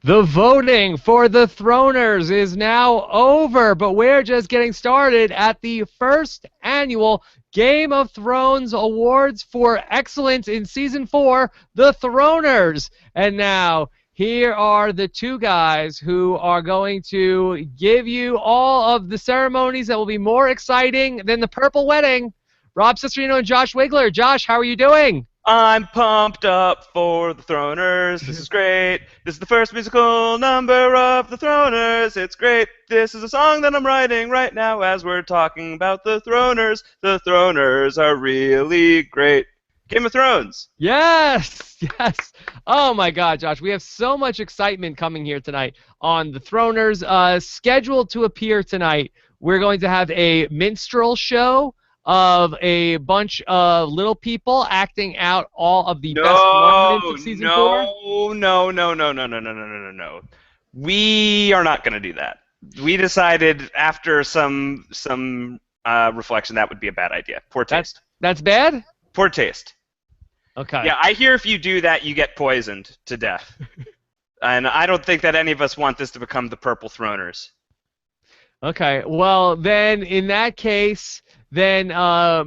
The voting for the Throners is now over, but we're just getting started at the first annual Game of Thrones Awards for Excellence in Season 4, the Throners. And now, here are the two guys who are going to give you all of the ceremonies that will be more exciting than the Purple Wedding. Rob Cesternino and Josh Wigler. Josh, how are you doing? I'm pumped up for the Throners. This is great. This is the first musical number of the Throners. It's great. This is a song that I'm writing right now as we're talking about the Throners. The Throners are really great. Game of Thrones. Yes, yes. Oh my God, Josh, we have so much excitement coming here tonight on the Throners. Scheduled to appear tonight, we're going to have a minstrel show of a bunch of little people acting out all of the best No, moments of season 4. no, no, no, no, no, no, no, no, no, no, no. We are not going to do that. We decided after some reflection that would be a bad idea. Poor taste. That's bad? Poor taste. Okay. Yeah, I hear if you do that, you get poisoned to death. And I don't think that any of us want this to become the Purple Throners. Okay. Well, then in that case, then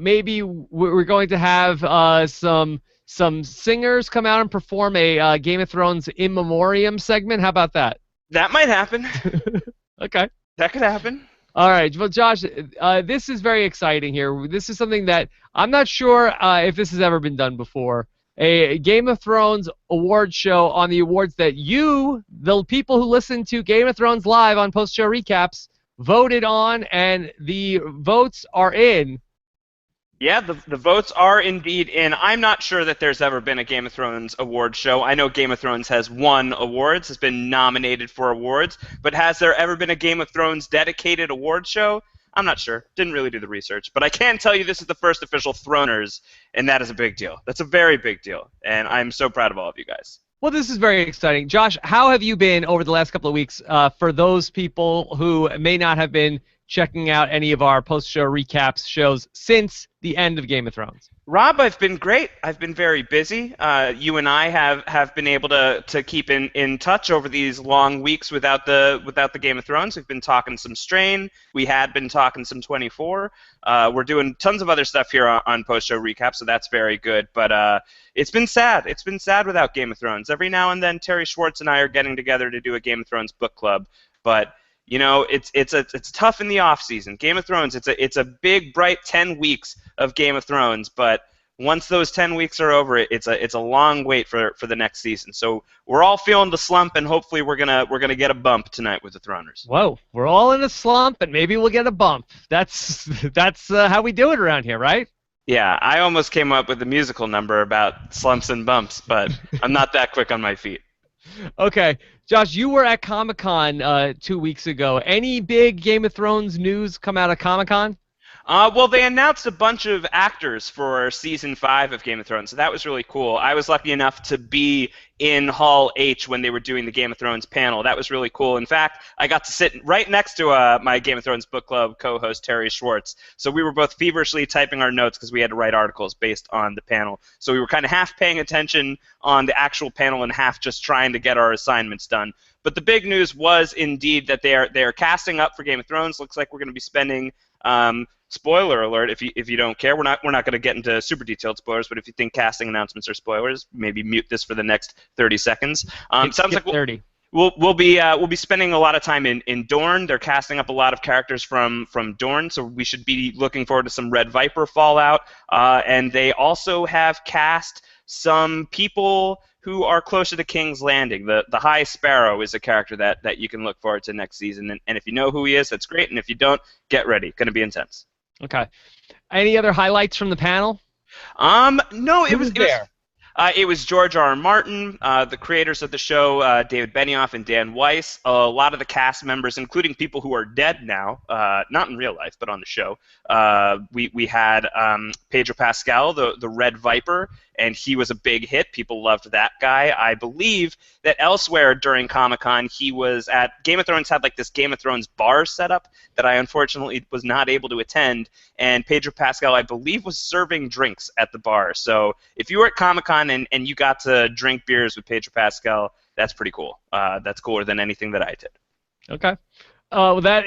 maybe we're going to have some singers come out and perform a Game of Thrones in memoriam segment. How about that? That might happen. Okay. That could happen. All right. Well, Josh, this is very exciting here. This is something that I'm not sure if this has ever been done before. A Game of Thrones award show on the awards that you, the people who listen to Game of Thrones live on post-show recaps, voted on, and the votes are in. Yeah, the votes are indeed in. I'm not sure that there's ever been a Game of Thrones award show. I know Game of Thrones has won awards, has been nominated for awards, but has there ever been a Game of Thrones dedicated award show? I'm not sure. Didn't really do the research. But I can tell you this is the first official Throners, and that is a big deal. That's a very big deal, and I'm so proud of all of you guys. Well, this is very exciting. Josh, how have you been over the last couple of weeks for those people who may not have been checking out any of our post-show recaps shows since the end of Game of Thrones? Rob, I've been great. I've been very busy. You and I have been able to keep in touch over these long weeks without the Game of Thrones. We've been talking some Strain. We had been talking some 24. We're doing tons of other stuff here on post-show recap, so that's very good. But it's been sad. It's been sad without Game of Thrones. Every now and then, Terry Schwartz and I are getting together to do a Game of Thrones book club, but you know, it's tough in the off season. Game of Thrones, it's a big bright 10 weeks of Game of Thrones, but once those 10 weeks are over, it's a long wait for the next season. So we're all feeling the slump, and hopefully we're gonna get a bump tonight with the Throners. Whoa, we're all in a slump, and maybe we'll get a bump. That's how we do it around here, right? Yeah, I almost came up with a musical number about slumps and bumps, but I'm not that quick on my feet. Okay, Josh, you were at Comic-Con 2 weeks ago. Any big Game of Thrones news come out of Comic-Con? Well, they announced a bunch of actors for Season 5 of Game of Thrones, so that was really cool. I was lucky enough to be in Hall H when they were doing the Game of Thrones panel. That was really cool. In fact, I got to sit right next to my Game of Thrones book club co-host, Terry Schwartz. So we were both feverishly typing our notes because we had to write articles based on the panel. So we were kind of half paying attention on the actual panel and half just trying to get our assignments done. But the big news was indeed that they are casting up for Game of Thrones. Looks like we're going to be spending spoiler alert, if you don't care, we're not going to get into super detailed spoilers, but if you think casting announcements are spoilers, maybe mute this for the next 30 seconds. Sounds like 30. We'll be spending a lot of time in Dorne. They're casting up a lot of characters from Dorne, so we should be looking forward to some Red Viper fallout. And they also have cast some people who are closer to King's Landing. The High Sparrow is a character that you can look forward to next season. And if you know who he is, that's great. And if you don't, get ready. Going to be intense. Okay. Any other highlights from the panel? No, Who was there? It was George R. R. Martin, the creators of the show, David Benioff and Dan Weiss, a lot of the cast members, including people who are dead now, not in real life, but on the show. We had Pedro Pascal, the Red Viper, and he was a big hit. People loved that guy. I believe that elsewhere during Comic-Con, he was at Game of Thrones had like this Game of Thrones bar setup that I unfortunately was not able to attend, and Pedro Pascal, I believe, was serving drinks at the bar. So if you were at Comic-Con and you got to drink beers with Pedro Pascal, that's pretty cool. That's cooler than anything that I did. Okay. Well, that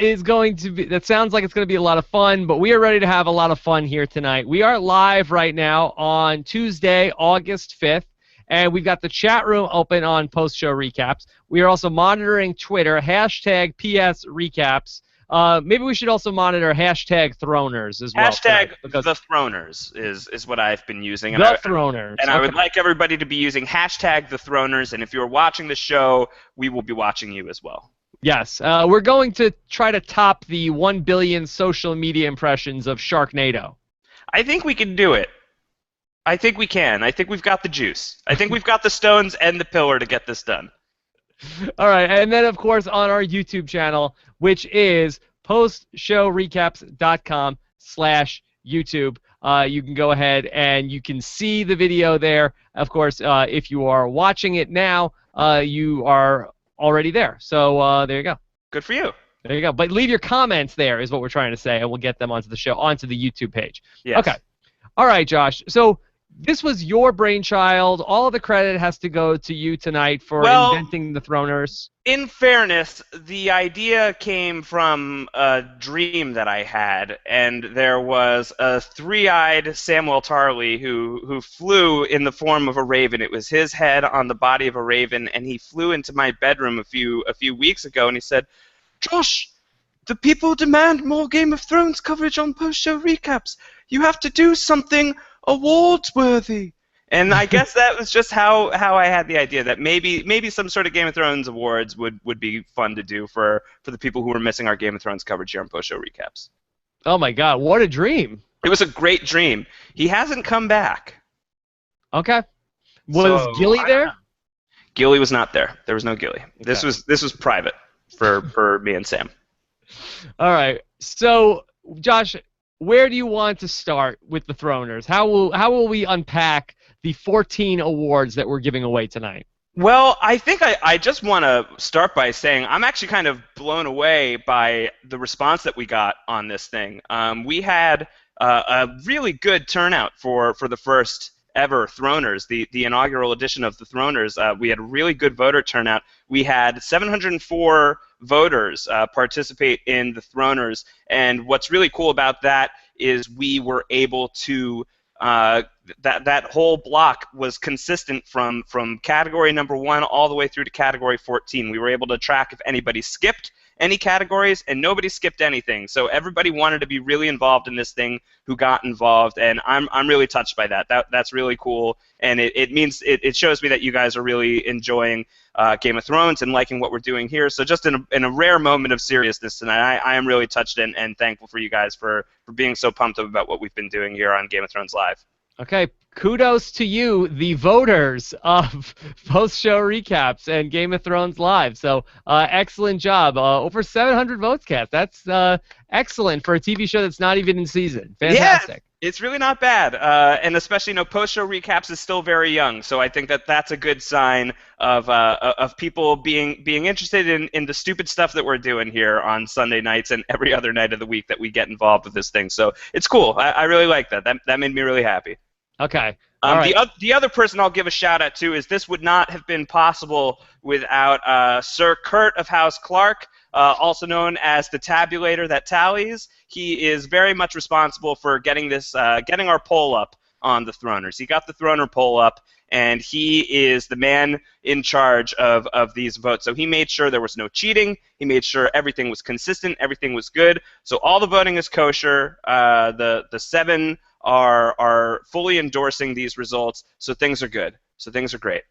sounds like it's going to be a lot of fun, but we are ready to have a lot of fun here tonight. We are live right now on Tuesday, August 5th, and we've got the chat room open on post-show recaps. We are also monitoring Twitter, hashtag PS recaps. Maybe we should also monitor hashtag Throners as well. Hashtag the Throners is what I've been using. Throners. And I would like everybody to be using hashtag the Throners, and if you're watching the show, we will be watching you as well. Yes, we're going to try to top the 1 billion social media impressions of Sharknado. I think we can do it. I think we can. I think we've got the juice. I think we've got the stones and the pillar to get this done. All right, and then, of course, on our YouTube channel, which is postshowrecaps.com/YouTube, you can go ahead and you can see the video there. Of course, if you are watching it now, you are already there. So there you go. Good for you. There you go. But leave your comments there is what we're trying to say, and we'll get them onto the show, onto the YouTube page. Yes. Okay. All right, Josh. So this was your brainchild. All of the credit has to go to you tonight for inventing the Throners. In fairness, the idea came from a dream that I had, and there was a three-eyed Samuel Tarley who flew in the form of a raven. It was his head on the body of a raven, and he flew into my bedroom a few weeks ago, and he said, "Josh, the people demand more Game of Thrones coverage on post-show recaps. You have to do something awards-worthy." And I guess that was just how I had the idea that maybe some sort of Game of Thrones awards would be fun to do for the people who were missing our Game of Thrones coverage here on post-show recaps. Oh my God, what a dream! It was a great dream. He hasn't come back. Okay. Was Gilly there? Gilly was not there. There was no Gilly. Okay. This was private for me and Sam. All right. So, Josh, where do you want to start with the Throners? How will we unpack the 14 awards that we're giving away tonight? Well, I think I just want to start by saying I'm actually kind of blown away by the response that we got on this thing. We had a really good turnout for the first ever Throners, the inaugural edition of the Throners. We had a really good voter turnout. We had 704 voters participate in the Throners, and what's really cool about that is we were able to that whole block was consistent from category number 1 all the way through to category 14. We were able to track if anybody skipped any categories, and nobody skipped anything. So everybody wanted to be really involved in this thing who got involved, and I'm really touched by that. That's really cool, and it shows me that you guys are really enjoying Game of Thrones and liking what we're doing here. So just in a rare moment of seriousness tonight, I am really touched and thankful for you guys for being so pumped up about what we've been doing here on Game of Thrones Live. Okay, kudos to you, the voters of post-show recaps and Game of Thrones Live. So excellent job. Over 700 votes cast. That's excellent for a TV show that's not even in season. Fantastic. Yeah, it's really not bad. And especially, post-show recaps is still very young. So I think that's a good sign of people being interested in the stupid stuff that we're doing here on Sunday nights and every other night of the week that we get involved with this thing. So it's cool. I really like that. That made me really happy. Okay. All right. The other person I'll give a shout out to is this would not have been possible without Sir Kurt of House Clark, also known as the tabulator that tallies. He is very much responsible for getting our poll up on the Throners. He got the Throner poll up, and he is the man in charge of these votes. So he made sure there was no cheating. He made sure everything was consistent, everything was good. So all the voting is kosher. The 7 are fully endorsing these results, so things are good. So things are great.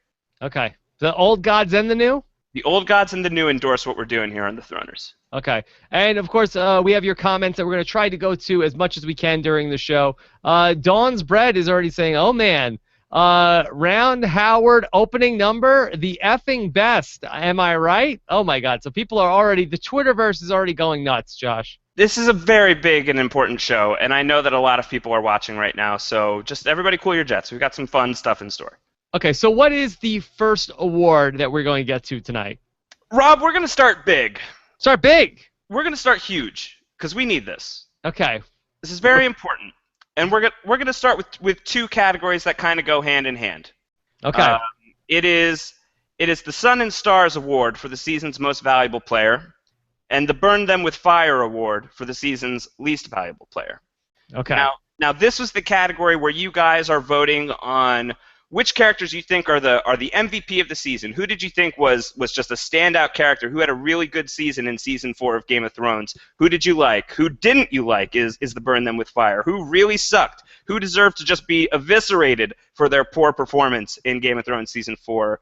Okay. The old gods and the new? The old gods and the new endorse what we're doing here on the Throners. Okay. And, of course, we have your comments that we're going to try to go to as much as we can during the show. Dawn's Bread is already saying, oh, man, Round Howard opening number, the effing best. Am I right? Oh, my God. So people are already, the Twitterverse is already going nuts, Josh. This is a very big and important show, and I know that a lot of people are watching right now, so just everybody cool your jets. We've got some fun stuff in store. Okay, so what is the first award that we're going to get to tonight? Rob, we're going to start big. Start big? We're going to start huge, because we need this. Okay. This is very important, and we're going to start with 2 categories that kind of go hand in hand. Okay. It is It is the Sun and Stars Award for the season's most valuable player, and the Burn Them with Fire Award for the season's least valuable player. Okay. Now this was the category where you guys are voting on which characters you think are the MVP of the season. Who did you think was just a standout character who had a really good season in season 4 of Game of Thrones? Who did you like? Who didn't you like is the Burn Them with Fire? Who really sucked? Who deserved to just be eviscerated for their poor performance in Game of Thrones season 4?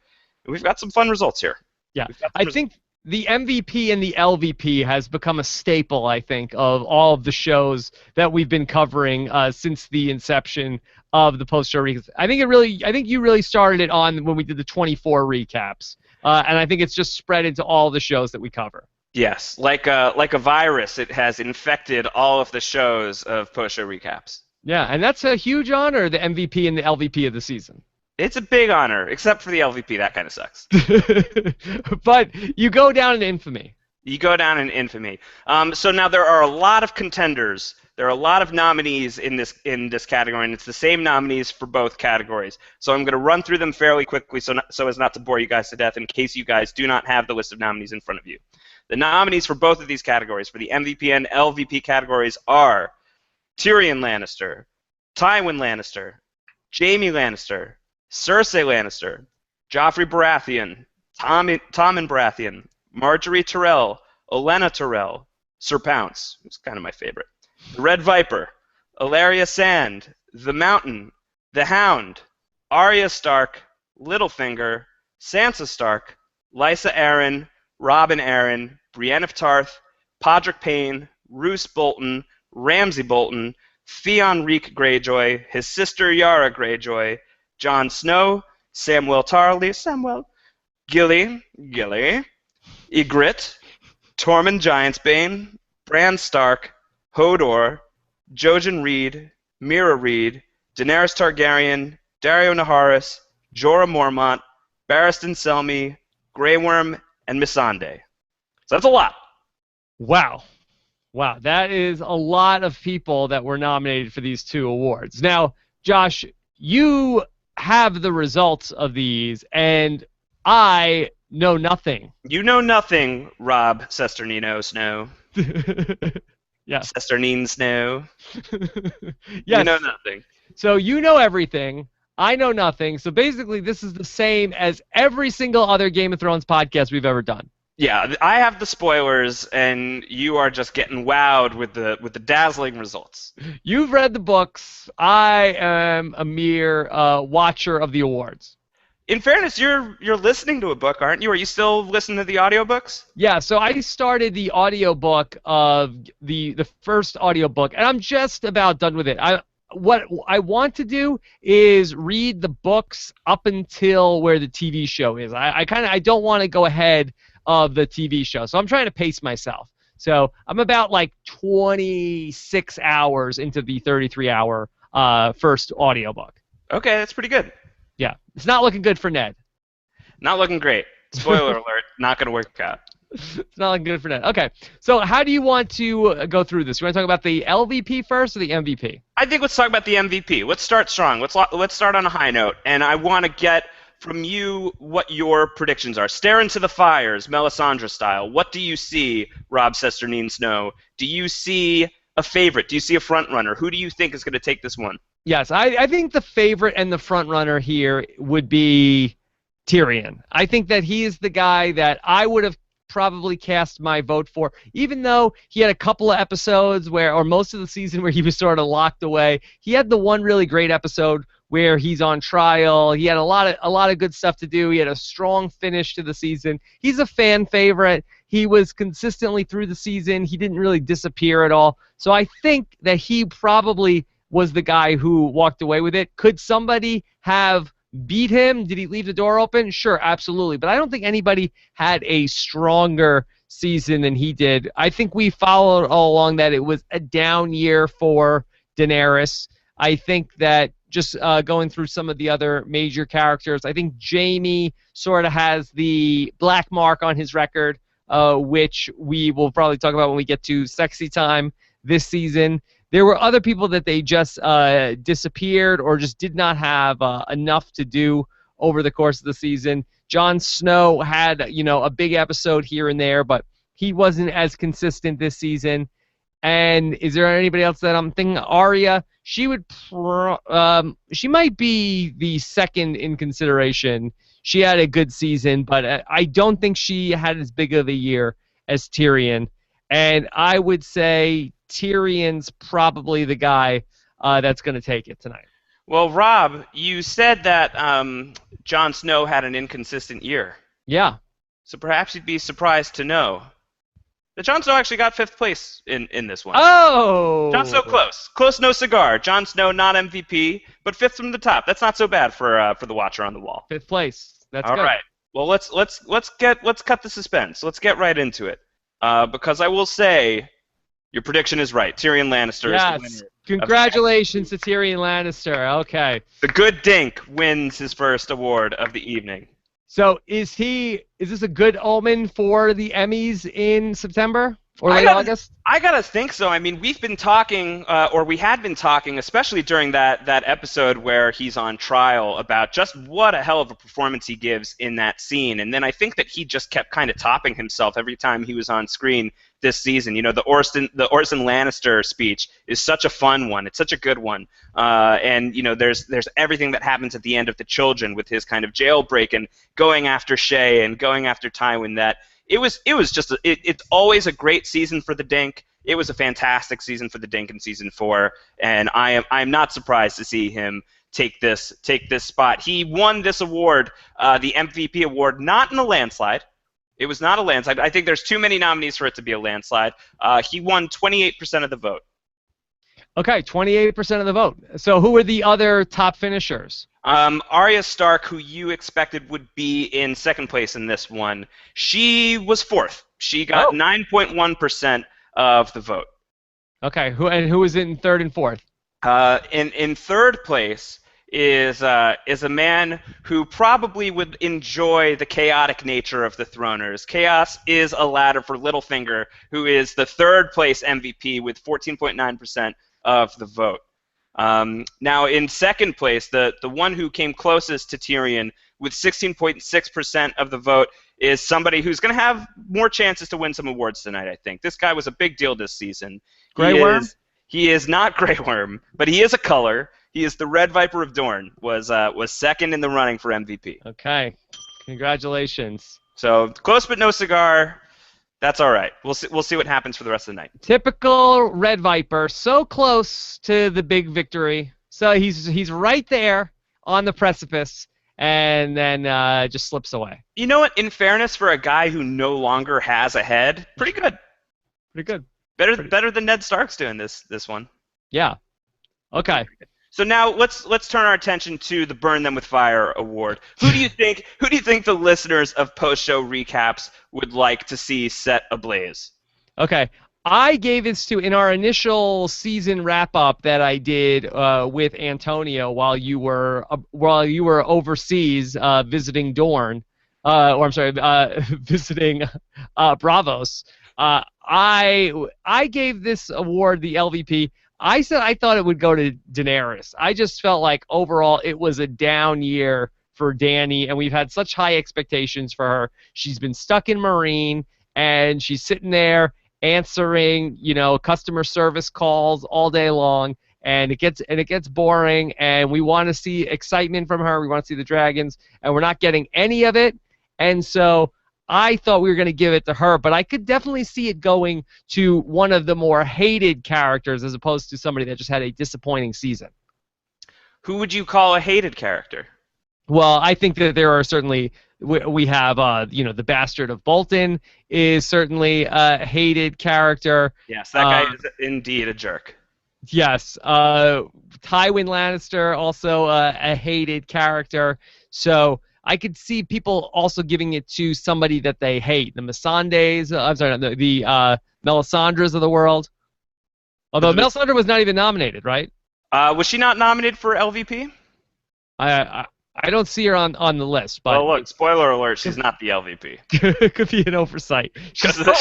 We've got some fun results here. Yeah, I think the MVP and the LVP has become a staple, I think, of all of the shows that we've been covering since the inception of the post-show recaps. I think you really started it on when we did the 24 recaps, and I think it's just spread into all the shows that we cover. Yes, like a virus, it has infected all of the shows of post-show recaps. Yeah, and that's a huge honor, the MVP and the LVP of the season. It's a big honor, except for the LVP. That kind of sucks. But you go down in infamy. You go down in infamy. So now there are a lot of contenders. There are a lot of nominees in this category, and it's the same nominees for both categories. So I'm going to run through them fairly quickly so as not to bore you guys to death in case you guys do not have the list of nominees in front of you. The nominees for both of these categories, for the MVP and LVP categories, are Tyrion Lannister, Tywin Lannister, Jaime Lannister, Cersei Lannister, Joffrey Baratheon, Tommen Baratheon, Marjorie Tyrell, Olenna Tyrell, Sir Pounce, who's kind of my favorite, the Red Viper, Ilaria Sand, the Mountain, the Hound, Arya Stark, Littlefinger, Sansa Stark, Lysa Arryn, Robin Arryn, Brienne of Tarth, Podrick Payne, Roose Bolton, Ramsay Bolton, Theon Reek Greyjoy, his sister Yara Greyjoy, Jon Snow, Samwell Tarly, Gilly, Ygritte, Tormund Giantsbane, Bran Stark, Hodor, Jojen Reed, Mira Reed, Daenerys Targaryen, Dario Naharis, Jorah Mormont, Barristan Selmy, Grey Worm, and Missandei. So that's a lot. Wow, that is a lot of people that were nominated for these two awards. Now, Josh, you have the results of these, and I know nothing. You know nothing, Rob Cesternino Snow. Yes. Cesternine Snow. Yes. You know nothing. So you know everything. I know nothing. So basically, this is the same as every single other Game of Thrones podcast we've ever done. Yeah, I have the spoilers, and you are just getting wowed with the dazzling results. You've read the books. I am a mere watcher of the awards. In fairness, you're listening to a book, aren't you? Are you still listening to the audiobooks? Yeah, so I started the audiobook of the first audiobook, and I'm just about done with it. What I want to do is read the books up until where the TV show is. I don't want to go ahead of the TV show. So I'm trying to pace myself. So I'm about like 26 hours into the 33-hour first audiobook. Okay, that's pretty good. Yeah. It's not looking good for Ned. Not looking great. Spoiler alert, not going to work out. It's not looking good for Ned. Okay. So how do you want to go through this? You want to talk about the LVP first or the MVP? I think let's talk about the MVP. Let's start strong. Let's start on a high note. And I want to get from you what your predictions are. Stare into the fires, Melisandre style. What do you see, Rob Cesternine Snow? Do you see a favorite? Do you see a front runner? Who do you think is going to take this one? Yes, I think the favorite and the front runner here would be Tyrion. I think that he is the guy that I would have probably cast my vote for, even though he had a couple of episodes or most of the season where he was sort of locked away. He had the one really great episode where he's on trial. He had a lot of good stuff to do. He had a strong finish to the season. He's a fan favorite. He was consistently through the season. He didn't really disappear at all. So I think that he probably was the guy who walked away with it. Could somebody have beat him? Did he leave the door open? Sure, absolutely. But I don't think anybody had a stronger season than he did. I think we followed all along that it was a down year for Daenerys. I think that just going through some of the other major characters, I think Jaime sort of has the black mark on his record, which we will probably talk about when we get to Sexy Time this season. There were other people that they just disappeared or just did not have enough to do over the course of the season. Jon Snow had, a big episode here and there, but he wasn't as consistent this season. And is there anybody else that I'm thinking? Arya, she might be the second in consideration. She had a good season, but I don't think she had as big of a year as Tyrion. And I would say Tyrion's probably the guy that's going to take it tonight. Well, Rob, you said that Jon Snow had an inconsistent year. Yeah. So perhaps you'd be surprised to know that Jon Snow actually got 5th place in this one. Oh! Jon Snow close. Close, no cigar. Jon Snow not MVP, but 5th from the top. That's not so bad for the watcher on the wall. 5th place. That's All good. right. Well, let's cut the suspense. Let's get right into it. Because I will say, your prediction is right. Tyrion Lannister is the winner. Congratulations to Tyrion Lannister. Okay. The good Dink wins his first award of the evening. So is this a good omen for the Emmys in September or late August? I gotta think so. I mean, we've been talking, or we had been talking, especially during that episode where he's on trial, about just what a hell of a performance he gives in that scene. And then I think that he just kept kind of topping himself every time he was on screen this season. The Orson Lannister speech is such a fun one. It's such a good one. And there's everything that happens at the end of The Children with his kind of jailbreak and going after Shay and going after Tywin. That it was just it's always a great season for the Dink. It was a fantastic season for the Dink in season 4, and I'm not surprised to see him take this spot. He won this award, the MVP award, not in a landslide. It was not a landslide. I think there's too many nominees for it to be a landslide. He won 28% of the vote. Okay, 28% of the vote. So who were the other top finishers? Arya Stark, who you expected would be in 2nd place in this one, she was 4th. She got 9.1% of the vote. Okay, who was in 3rd and 4th? In 3rd place is a man who probably would enjoy the chaotic nature of the Throners. Chaos is a ladder for Littlefinger, who is the 3rd place MVP with 14.9% of the vote. Now, in 2nd place, the one who came closest to Tyrion with 16.6% of the vote is somebody who's going to have more chances to win some awards tonight, I think. This guy was a big deal this season. Grey Worm? He is not Grey Worm, but he is a color. He is the Red Viper of Dorne, was 2nd in the running for MVP. Okay. Congratulations. So, close but no cigar. That's all right. We'll see what happens for the rest of the night. Typical Red Viper, so close to the big victory. So he's right there on the precipice, and then just slips away. You know what? In fairness, for a guy who no longer has a head, pretty good. Pretty good. Better than Ned Stark's doing this one. Yeah. Okay. So now let's turn our attention to the Burn Them with Fire award. Who do you think the listeners of post-show recaps would like to see set ablaze? Okay. I gave this to, in our initial season wrap-up that I did with Antonio while you were overseas visiting Dorne, visiting Bravos. I gave this award the LVP. I said I thought it would go to Daenerys. I just felt like overall it was a down year for Dany, and we've had such high expectations for her. She's been stuck in Marine, and she's sitting there answering, customer service calls all day long, and it gets boring, and we want to see excitement from her. We want to see the dragons, and we're not getting any of it. And so I thought we were going to give it to her, but I could definitely see it going to one of the more hated characters as opposed to somebody that just had a disappointing season. Who would you call a hated character? Well, I think that there are certainly, we have, the Bastard of Bolton is certainly a hated character. Yes, that guy is indeed a jerk. Yes. Tywin Lannister, also a hated character. So I could see people also giving it to somebody that they hate. The Missandei's, the Melisandres of the world. Although Melisandre was not even nominated, right? Was she not nominated for LVP? I don't see her on the list. But well, look, spoiler alert, she's not the LVP. Could be an oversight. She's so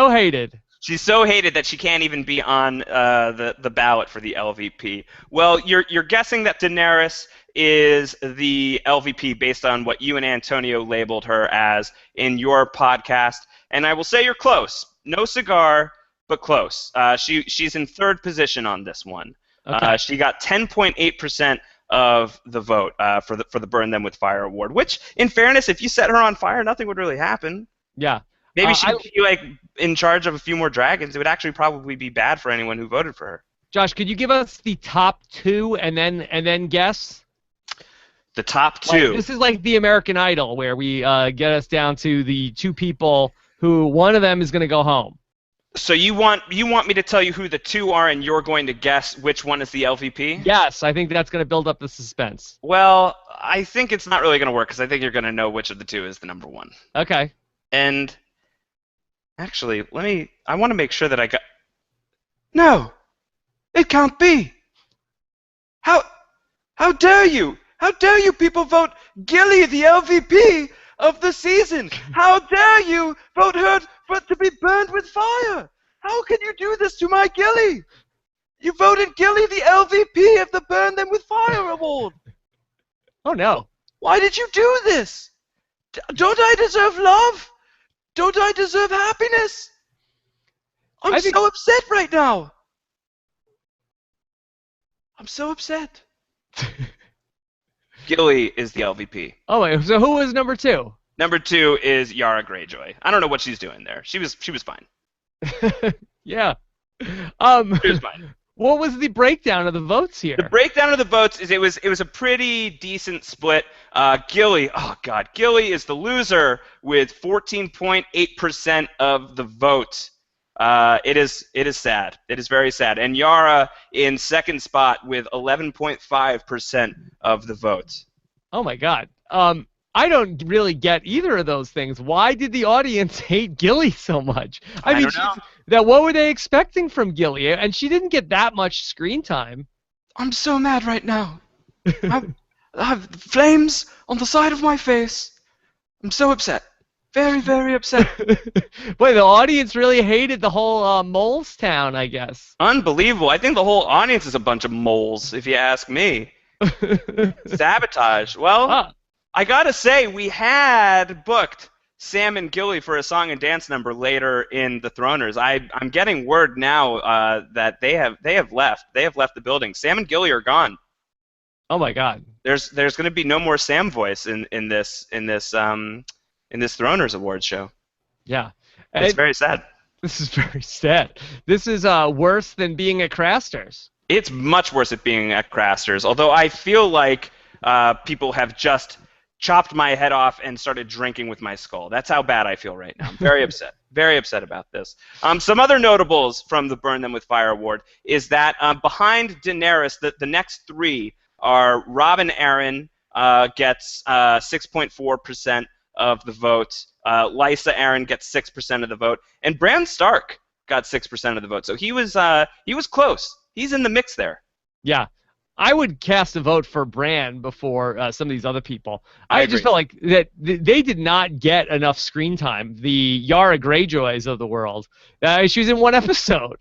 hated. She's so hated that she can't even be on the ballot for the LVP. Well, you're guessing that Daenerys is the LVP based on what you and Antonio labeled her as in your podcast. And I will say you're close. No cigar, but close. She's in third position on this one. Okay. She got 10.8% of the vote for the Burn Them with Fire award, which, in fairness, if you set her on fire, nothing would really happen. Yeah. Maybe she'd be like in charge of a few more dragons. It would actually probably be bad for anyone who voted for her. Josh, could you give us the top two and then guess? The top two. This is like the American Idol, where we get us down to the two people who one of them is going to go home. So you want me to tell you who the two are, and you're going to guess which one is the LVP? Yes, I think that's going to build up the suspense. Well, I think it's not really going to work because I think you're going to know which of the two is the number one. Okay. And actually, I want to make sure that I got. No, it can't be. How dare you? How dare you people vote Gilly the LVP of the season? How dare you vote her to be burned with fire? How can you do this to my Gilly? You voted Gilly the LVP of the Burn Them with Fire award. Oh no. Why did you do this? Don't I deserve love? Don't I deserve happiness? I'm so upset right now. I'm so upset. Gilly is the LVP. Oh wait, so who was number two? Number two is Yara Greyjoy. I don't know what she's doing there. She was fine. Yeah. She was fine. What was the breakdown of the votes here? The breakdown of the votes is it was a pretty decent split. Gilly is the loser with 14.8% of the vote. It is sad. It is very sad. And Yara in second spot with 11.5% of the vote. Oh my God. I don't really get either of those things. Why did the audience hate Gilly so much? I mean, don't know. What were they expecting from Gilly? And she didn't get that much screen time. I'm so mad right now. I have flames on the side of my face. I'm so upset. Very, very upset. Boy, the audience really hated the whole Moles Town, I guess. Unbelievable. I think the whole audience is a bunch of moles, if you ask me. Sabotage. Well, I gotta say, we had booked Sam and Gilly for a song and dance number later in the Throners. I'm getting word now that they have left. They have left the building. Sam and Gilly are gone. Oh my God. There's going to be no more Sam voice in this Throners Awards show. Yeah. It's very sad. This is very sad. This is worse than being at Craster's. It's much worse at being at Craster's, although I feel like people have just chopped my head off and started drinking with my skull. That's how bad I feel right now. I'm very upset. Very upset about this. Some other notables from the Burn Them with Fire award is that behind Daenerys, the next three are Robin Arryn gets 6.4% of the vote. Lysa Arryn gets 6% of the vote, and Bran Stark got 6% of the vote. So he was close. He's in the mix there. Yeah. I would cast a vote for Bran before some of these other people. I just felt like that they did not get enough screen time. The Yara Greyjoys of the world. She was in one episode.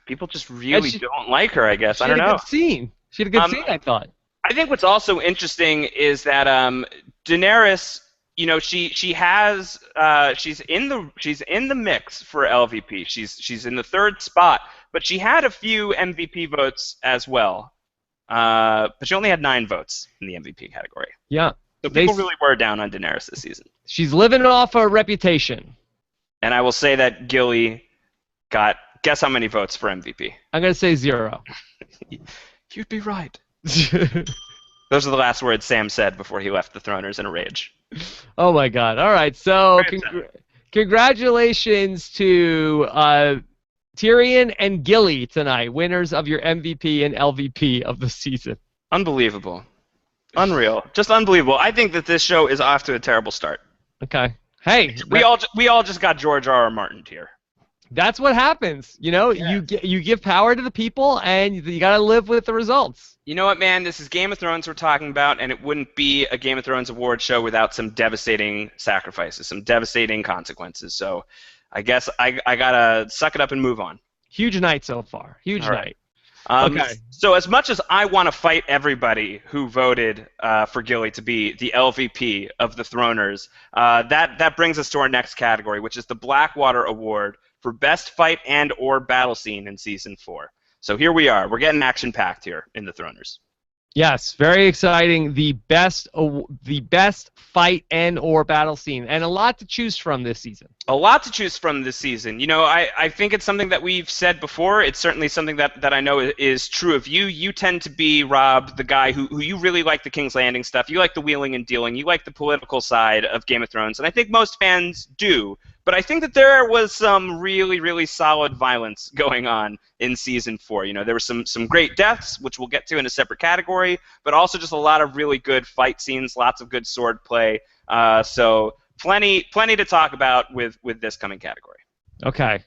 People just really don't like her, I guess. I don't know. She had a good scene. She had a good scene, I thought. I think what's also interesting is that Daenerys, she's in the mix for LVP. She's in the third spot, but she had a few MVP votes as well. But she only had 9 votes in the MVP category. Yeah. So people really were down on Daenerys this season. She's living off her reputation. And I will say that Gilly got, guess how many votes for MVP? I'm going to say 0. You'd be right. Those are the last words Sam said before he left the Throners in a rage. Oh my God. All right. So congratulations to Tyrion and Gilly tonight, winners of your MVP and LVP of the season. Unbelievable. Unreal. Just unbelievable. I think that this show is off to a terrible start. Okay. Hey. We all just got George R. R. Martin here. That's what happens. You give power to the people, and you got to live with the results. You know what, man? This is Game of Thrones we're talking about, and it wouldn't be a Game of Thrones award show without some devastating sacrifices, some devastating consequences. So I guess I got to suck it up and move on. Huge night so far. Huge night. Okay. So as much as I want to fight everybody who voted for Gilly to be the LVP of the Throners, that brings us to our next category, which is the Blackwater Award for Best Fight and or Battle Scene in Season 4. So here we are. We're getting action-packed here in the Throners. Yes, very exciting. The best fight and or battle scene, and a lot to choose from this season. A lot to choose from this season. I think it's something that we've said before. It's certainly something that I know is true of you. You tend to be, Rob, the guy who you really like the King's Landing stuff. You like the wheeling and dealing. You like the political side of Game of Thrones, and I think most fans do. But I think that there was some really, really solid violence going on in Season 4. There were some great deaths, which we'll get to in a separate category, but also just a lot of really good fight scenes, lots of good sword play. So plenty to talk about with this coming category. Okay.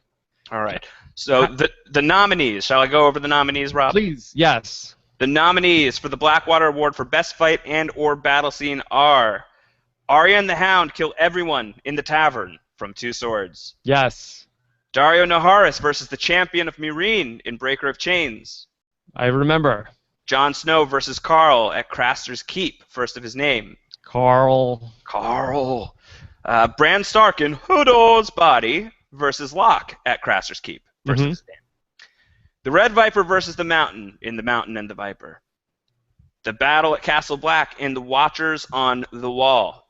All right. So the nominees. Shall I go over the nominees, Rob? Please, yes. The nominees for the Blackwater Award for Best Fight and or Battle Scene are Arya and the Hound kill everyone in the tavern from 2 swords. Yes. Daario Naharis versus the champion of Meereen in Breaker of Chains. I remember. Jon Snow versus Carl at Craster's Keep, first of his name. Carl. Bran Stark in Hodors' body versus Locke at Craster's Keep, first of his name. The Red Viper versus the Mountain in The Mountain and the Viper. The battle at Castle Black in The Watchers on the Wall.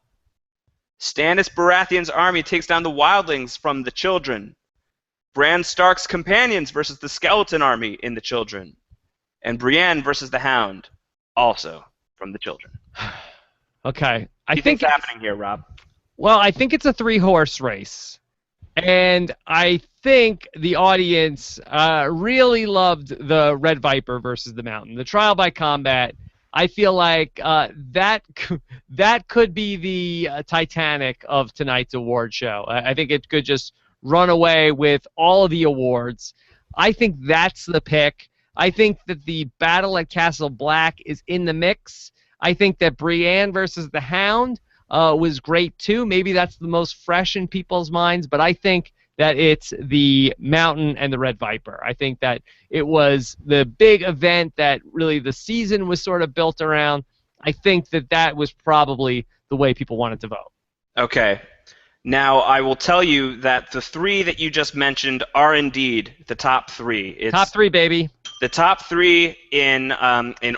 Stannis Baratheon's army takes down the wildlings from The Children. Bran Stark's companions versus the skeleton army in The Children. And Brienne versus the Hound, also from The Children. Okay. What do you think's happening here, Rob? Well, I think it's a 3-horse race. And I think the audience really loved the Red Viper versus the Mountain. The trial by combat, I feel like that could be the Titanic of tonight's award show. I think it could just run away with all of the awards. I think that's the pick. I think that the battle at Castle Black is in the mix. I think that Brienne versus the Hound was great too. Maybe that's the most fresh in people's minds, but I think that it's the Mountain and the Red Viper. I think that it was the big event that really the season was sort of built around. I think that was probably the way people wanted to vote. Okay. Now, I will tell you that the 3 that you just mentioned are indeed the top 3. It's top 3, baby. The top 3 in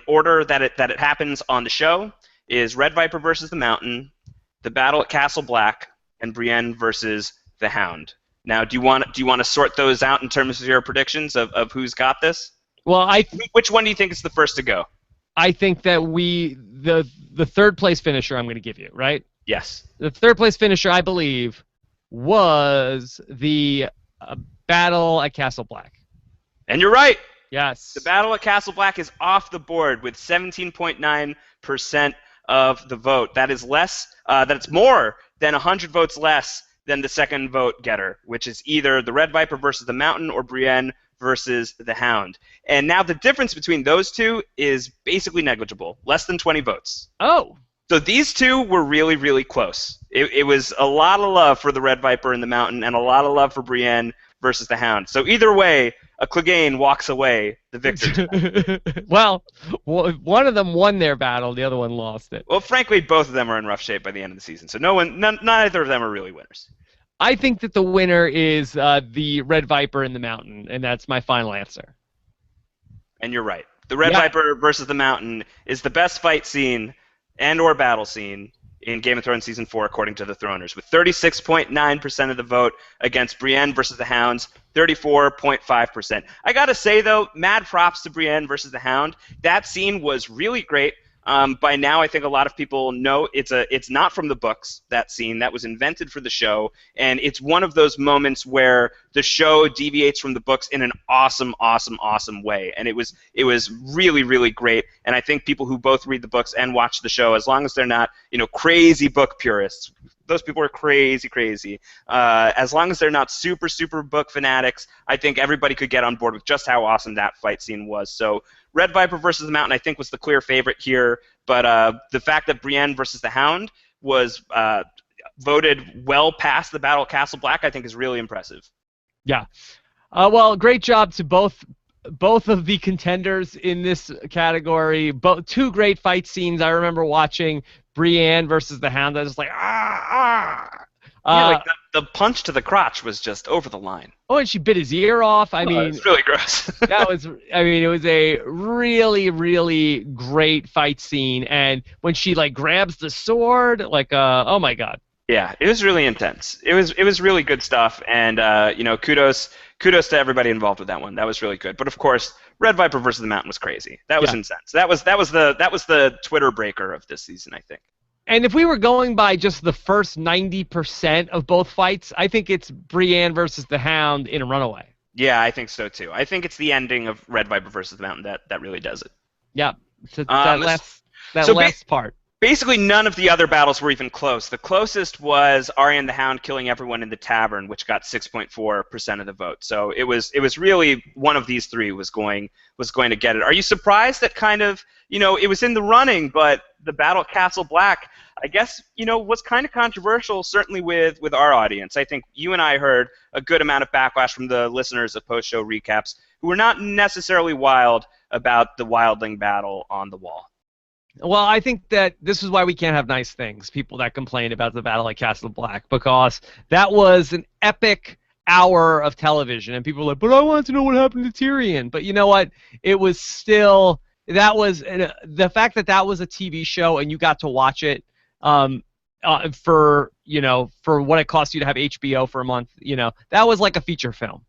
order that it happens on the show is Red Viper versus the Mountain, the battle at Castle Black, and Brienne versus the Hound. Now, do you want to sort those out in terms of your predictions of who's got this? Well, which one do you think is the first to go? I think that the third place finisher I'm going to give you, right? Yes. The third place finisher, I believe, was the battle at Castle Black. And you're right. Yes. The battle at Castle Black is off the board with 17.9% of the vote. That is less. That's more than 100 votes less than the second vote getter, which is either the Red Viper versus the Mountain or Brienne versus the Hound. And now the difference between those two is basically negligible, less than 20 votes. Oh. So these two were really, really close. It was a lot of love for the Red Viper and the Mountain and a lot of love for Brienne versus the Hound. So either way, a Clegane walks away the victor. Well, one of them won their battle, the other one lost it. Well, frankly, both of them are in rough shape by the end of the season, so neither of them are really winners. I think that the winner is the Red Viper and the Mountain, and that's my final answer. And you're right. The Red Viper versus the Mountain is the best fight scene and or battle scene in Game of Thrones Season 4, according to the Throners, with 36.9% of the vote against Brienne versus the Hounds, 34.5%. I gotta say, though, mad props to Brienne versus the Hound. That scene was really great. By now, I think a lot of people know it's not from the books, that scene. That was invented for the show, and it's one of those moments where the show deviates from the books in an awesome, awesome, awesome way. And it was really, really great. And I think people who both read the books and watch the show, as long as they're not, crazy book purists, those people are crazy, crazy. As long as they're not super, super book fanatics, I think everybody could get on board with just how awesome that fight scene was. So Red Viper versus the Mountain, I think, was the clear favorite here. But the fact that Brienne versus the Hound was voted well past the battle at Castle Black, I think, is really impressive. Yeah. Well, great job to both both of the contenders in this category, both two great fight scenes. I remember watching Brienne versus the Hound. I was just like, ah, ah. Yeah, like the punch to the crotch was just over the line. Oh, and she bit his ear off. I mean, it's really gross. that was, I mean, it was a really, really great fight scene. And when she like grabs the sword, like, oh my God. Yeah, it was really intense. It was really good stuff, and kudos to everybody involved with that one. That was really good. But of course, Red Viper versus the Mountain was crazy. That was insane. That was the Twitter breaker of this season, I think. And if we were going by just the first 90% of both fights, I think it's Brienne versus the Hound in a runaway. Yeah, I think so too. I think it's the ending of Red Viper versus the Mountain that really does it. Yeah, so that last part. Basically, none of the other battles were even close. The closest was Arya the Hound killing everyone in the tavern, which got 6.4% of the vote. So it was really one of these three was going to get it. Are you surprised that kind of it was in the running, but the battle at Castle Black, I guess was kind of controversial, certainly with our audience. I think you and I heard a good amount of backlash from the listeners of post-show recaps who were not necessarily wild about the Wildling battle on the Wall. Well, I think that this is why we can't have nice things, people that complain about the battle at Castle Black, because that was an epic hour of television, and people are like, but I want to know what happened to Tyrion. But you know what? It was still, that was, the fact that that was a TV show and you got to watch it for what it cost you to have HBO for a month, that was like a feature film.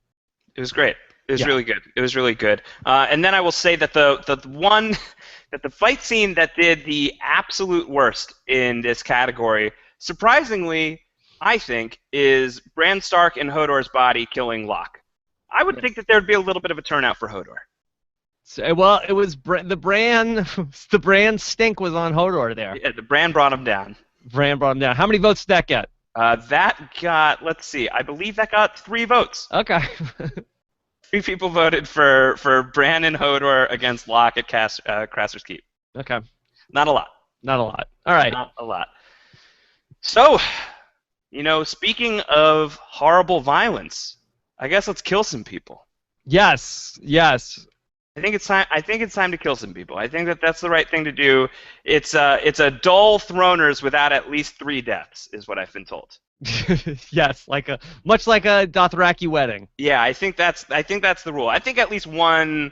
It was great. It was really good. It was really good. And then I will say that the fight scene that did the absolute worst in this category, surprisingly, I think, is Bran Stark in Hodor's body killing Locke. I would think that there would be a little bit of a turnout for Hodor. So, well, it was the Bran stink was on Hodor there. Yeah, the Bran brought him down. Bran brought him down. How many votes did that get? That got, let's see, I believe that got 3 votes. Okay. 3 people voted for Bran and Hodor against Locke at Craster's Keep. Okay. Not a lot. Not a lot. All right. Not a lot. So, speaking of horrible violence, I guess let's kill some people. Yes. Yes. I think it's time to kill some people. I think that's the right thing to do. It's a dull throners without at least 3 deaths, is what I've been told. Yes, much like a Dothraki wedding. Yeah, I think that's the rule. I think at least one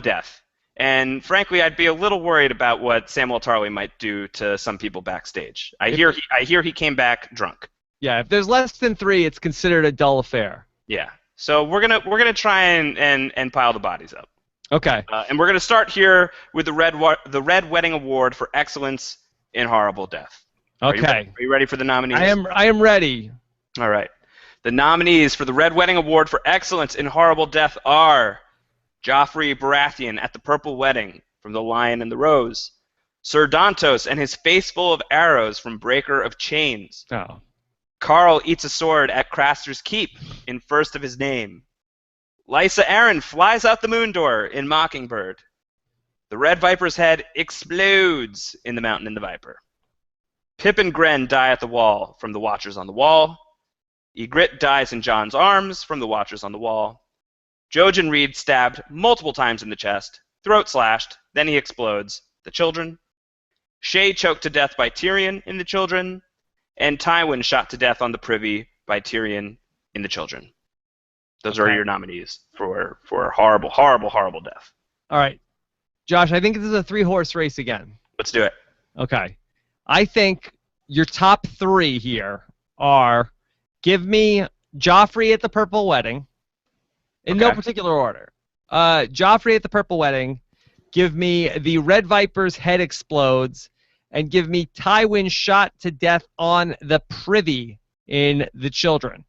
death. And frankly, I'd be a little worried about what Samuel Tarly might do to some people backstage. I hear he came back drunk. Yeah, if there's less than 3, it's considered a dull affair. Yeah. So we're gonna try and pile the bodies up. Okay. And we're gonna start here with the Red Wedding Award for excellence in horrible death. Okay. Are you ready for the nominees? I am ready. All right. The nominees for the Red Wedding Award for excellence in horrible death are Joffrey Baratheon at the Purple Wedding from The Lion and the Rose, Sir Dantos and his face full of arrows from Breaker of Chains. Oh. Carl eats a sword at Craster's Keep in First of His Name. Lysa Arryn flies out the moon door in Mockingbird. The Red Viper's head explodes in The Mountain and the Viper. Pip and Gren die at the Wall from The Watchers on the Wall. Ygritte dies in Jon's arms from The Watchers on the Wall. Jojen Reed stabbed multiple times in the chest, throat slashed, then he explodes. The Children. Shae choked to death by Tyrion in The Children. And Tywin shot to death on the Privy by Tyrion in The Children. Those are your nominees for horrible, horrible, horrible death. All right. Josh, I think this is a 3-horse race again. Let's do it. Okay. I think your top 3 here are, give me Joffrey at the Purple Wedding, in no particular order. Joffrey at the Purple Wedding, give me the Red Viper's head explodes, and give me Tywin shot to death on the Privy in The Children.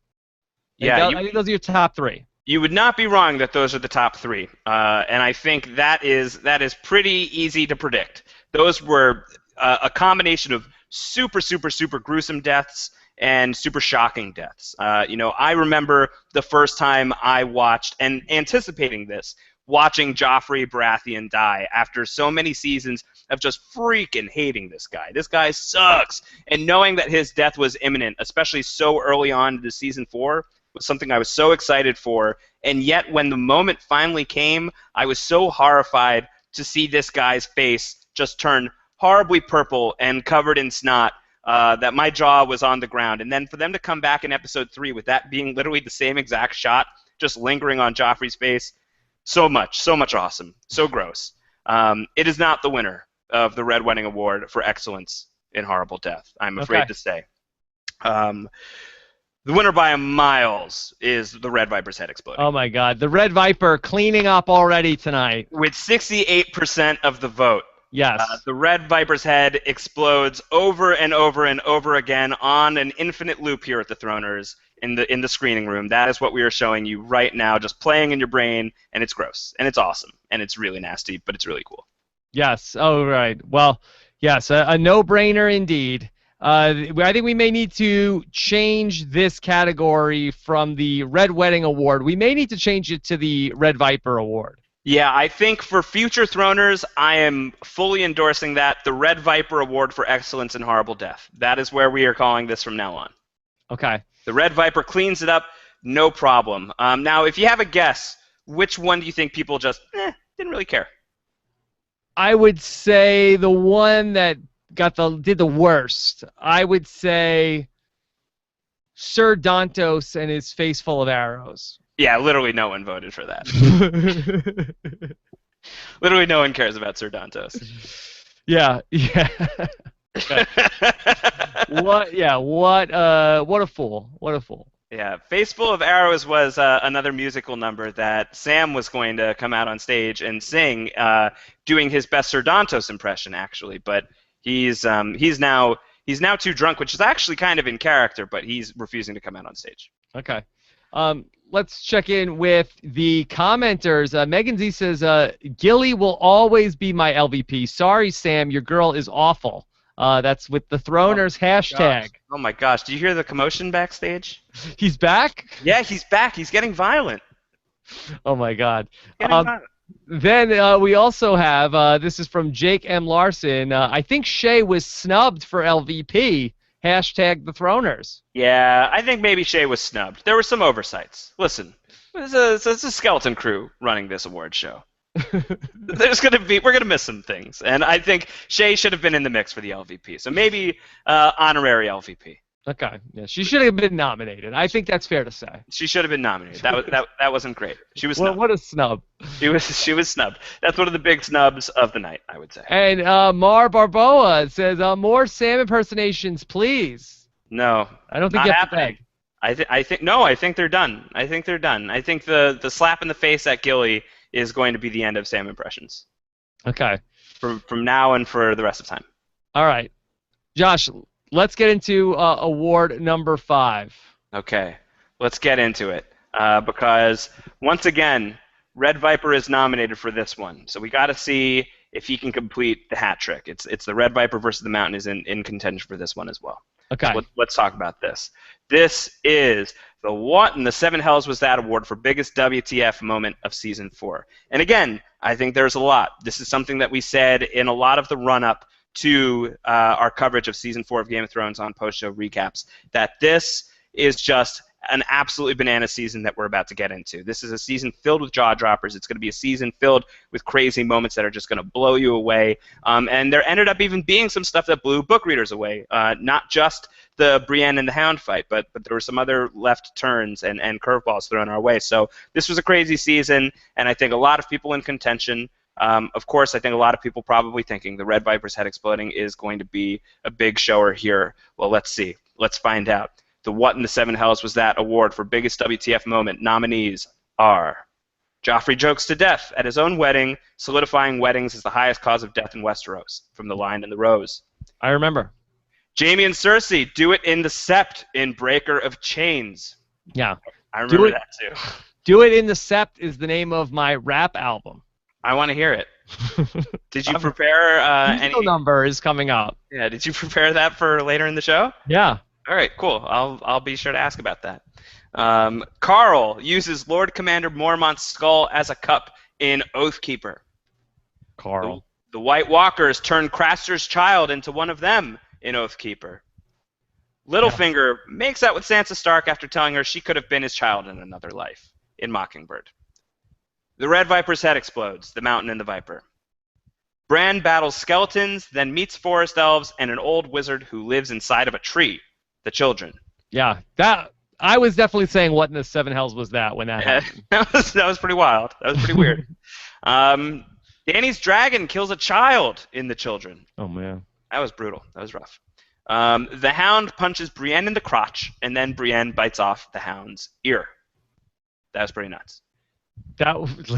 Yeah, I think those are your top 3. You would not be wrong that those are the top 3, and I think that is pretty easy to predict. Those were a combination of super, super, super gruesome deaths and super shocking deaths. I remember the first time I watched, and anticipating this, watching Joffrey Baratheon die after so many seasons of just freaking hating this guy. This guy sucks. And knowing that his death was imminent, especially so early on into season 4, was something I was so excited for, and yet when the moment finally came, I was so horrified to see this guy's face just turn horribly purple and covered in snot that my jaw was on the ground. And then for them to come back in episode 3 with that being literally the same exact shot, just lingering on Joffrey's face, so much awesome, so gross. It is not the winner of the Red Wedding Award for excellence in horrible death, I'm afraid to say. The winner by a miles is the Red Viper's head exploding. Oh my God, the Red Viper cleaning up already tonight. With 68% of the vote. Yes. The Red Viper's head explodes over and over and over again on an infinite loop here at the Throners in the screening room. That is what we are showing you right now, just playing in your brain, and it's gross, and it's awesome, and it's really nasty, but it's really cool. Yes. Oh, right. Well, yes, a no-brainer indeed. I think we may need to change this category from the Red Wedding Award. We may need to change it to the Red Viper Award. Yeah, I think for future Throners, I am fully endorsing that. The Red Viper Award for Excellence in Horrible Death. That is where we are calling this from now on. Okay. The Red Viper cleans it up, no problem. Now, if you have a guess, which one do you think people just didn't really care? I would say the one that did the worst. I would say Sir Dantos and his face full of arrows. Yeah, literally no one voted for that. Literally no one cares about Sir Dantos. Yeah. What a fool. What a fool. Yeah, Face Full of Arrows was another musical number that Sam was going to come out on stage and sing, doing his best Sir Dantos impression, actually. But he's now too drunk, which is actually kind of in character, but he's refusing to come out on stage. Okay. Let's check in with the commenters. Megan Z says, Gilly will always be my LVP. Sorry, Sam, your girl is awful. That's with the Throners hashtag. Gosh. Oh my gosh, do you hear the commotion backstage? He's back? Yeah, he's back. He's getting violent. Oh my God. Violent. Then we also have, this is from Jake M. Larson, I think Shay was snubbed for LVP. Hashtag the Throners. Yeah, I think maybe Shay was snubbed. There were some oversights. Listen, it's a skeleton crew running this award show. We're gonna miss some things, and I think Shay should have been in the mix for the LVP. So maybe honorary LVP. Okay, yeah, she should have been nominated. I think that's fair to say. She should have been nominated. That wasn't great. She was snubbed. What a snub. She was snubbed. That's one of the big snubs of the night, I would say. And Mar Barboa says, more Sam impersonations, please. No, I don't think you have to beg. I think they're done. I think the slap in the face at Gilly is going to be the end of Sam impressions. Okay. From now and for the rest of time. All right, Josh. Let's get into award number 5. Okay, let's get into it because once again, Red Viper is nominated for this one. So we got to see if he can complete the hat trick. It's the Red Viper versus the Mountain is in contention for this one as well. Okay. So let's talk about this. This is the What in the Seven Hells Was That award for biggest WTF moment of season 4. And again, I think there's a lot. This is something that we said in a lot of the run-up to our coverage of Season 4 of Game of Thrones on post-show recaps, that this is just an absolutely banana season that we're about to get into. This is a season filled with jaw droppers. It's going to be a season filled with crazy moments that are just going to blow you away. And there ended up even being some stuff that blew book readers away. Not just the Brienne and the Hound fight, but there were some other left turns and curveballs thrown our way. So this was a crazy season, and I think a lot of people in contention. Of course, I think a lot of people probably thinking the Red Viper's head exploding is going to be a big shower here. Well, let's see. Let's find out. The What in the Seven Hells Was That award for biggest WTF moment nominees are Joffrey jokes to death at his own wedding, solidifying weddings as the highest cause of death in Westeros, from The Lion and the Rose. I remember. Jaime and Cersei do it in the Sept in Breaker of Chains. Yeah. I remember that too. Do It in the Sept is the name of my rap album. I want to hear it. Did you prepare any number is coming up? Yeah, did you prepare that for later in the show? Yeah. All right, cool. I'll be sure to ask about that. Carl uses Lord Commander Mormont's skull as a cup in Oathkeeper. Carl. The White Walkers turn Craster's child into one of them in Oathkeeper. Littlefinger makes out with Sansa Stark after telling her she could have been his child in another life in Mockingbird. The Red Viper's head explodes, the mountain and the Viper. Bran battles skeletons, then meets forest elves and an old wizard who lives inside of a tree, the children. Yeah, I was definitely saying, what in the seven hells was that when that happened? That was pretty wild. That was pretty weird. Dany's dragon kills a child in the children. Oh, man. That was brutal. That was rough. The Hound punches Brienne in the crotch, and then Brienne bites off the Hound's ear. That was pretty nuts.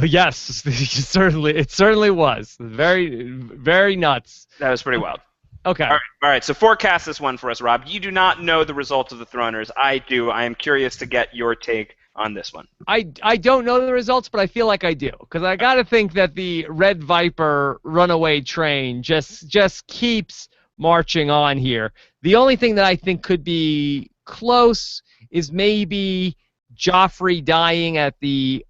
Yes, it certainly was. Very, very nuts. That was pretty wild. Okay. All right. So forecast this one for us, Rob. You do not know the results of the Throners. I do. I am curious to get your take on this one. I don't know the results, but I feel like I do, because I got to think that the Red Viper runaway train just keeps marching on here. The only thing that I think could be close is maybe Joffrey dying at the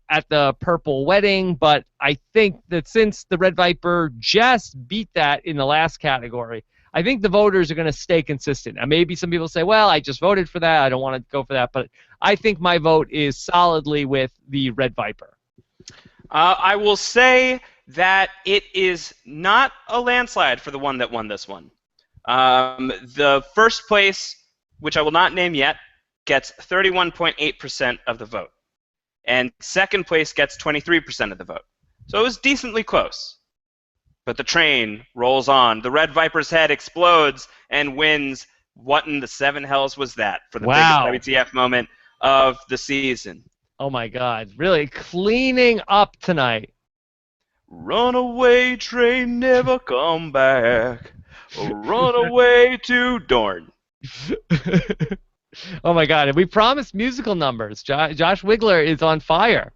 Purple Wedding, but I think that since the Red Viper just beat that in the last category, I think the voters are going to stay consistent. And maybe some people say, well, I just voted for that, I don't want to go for that, but I think my vote is solidly with the Red Viper. I will say that it is not a landslide for the one that won this one. The first place, which I will not name yet, gets 31.8% of the vote. And second place gets 23% of the vote. So it was decently close. But the train rolls on. The Red Viper's head explodes and wins. What in the seven hells was that for the biggest WTF moment of the season? Oh, my God. Really cleaning up tonight. Runaway train, never come back. Runaway to Dorne. Oh, my God. And we promised musical numbers. Josh Wigler is on fire.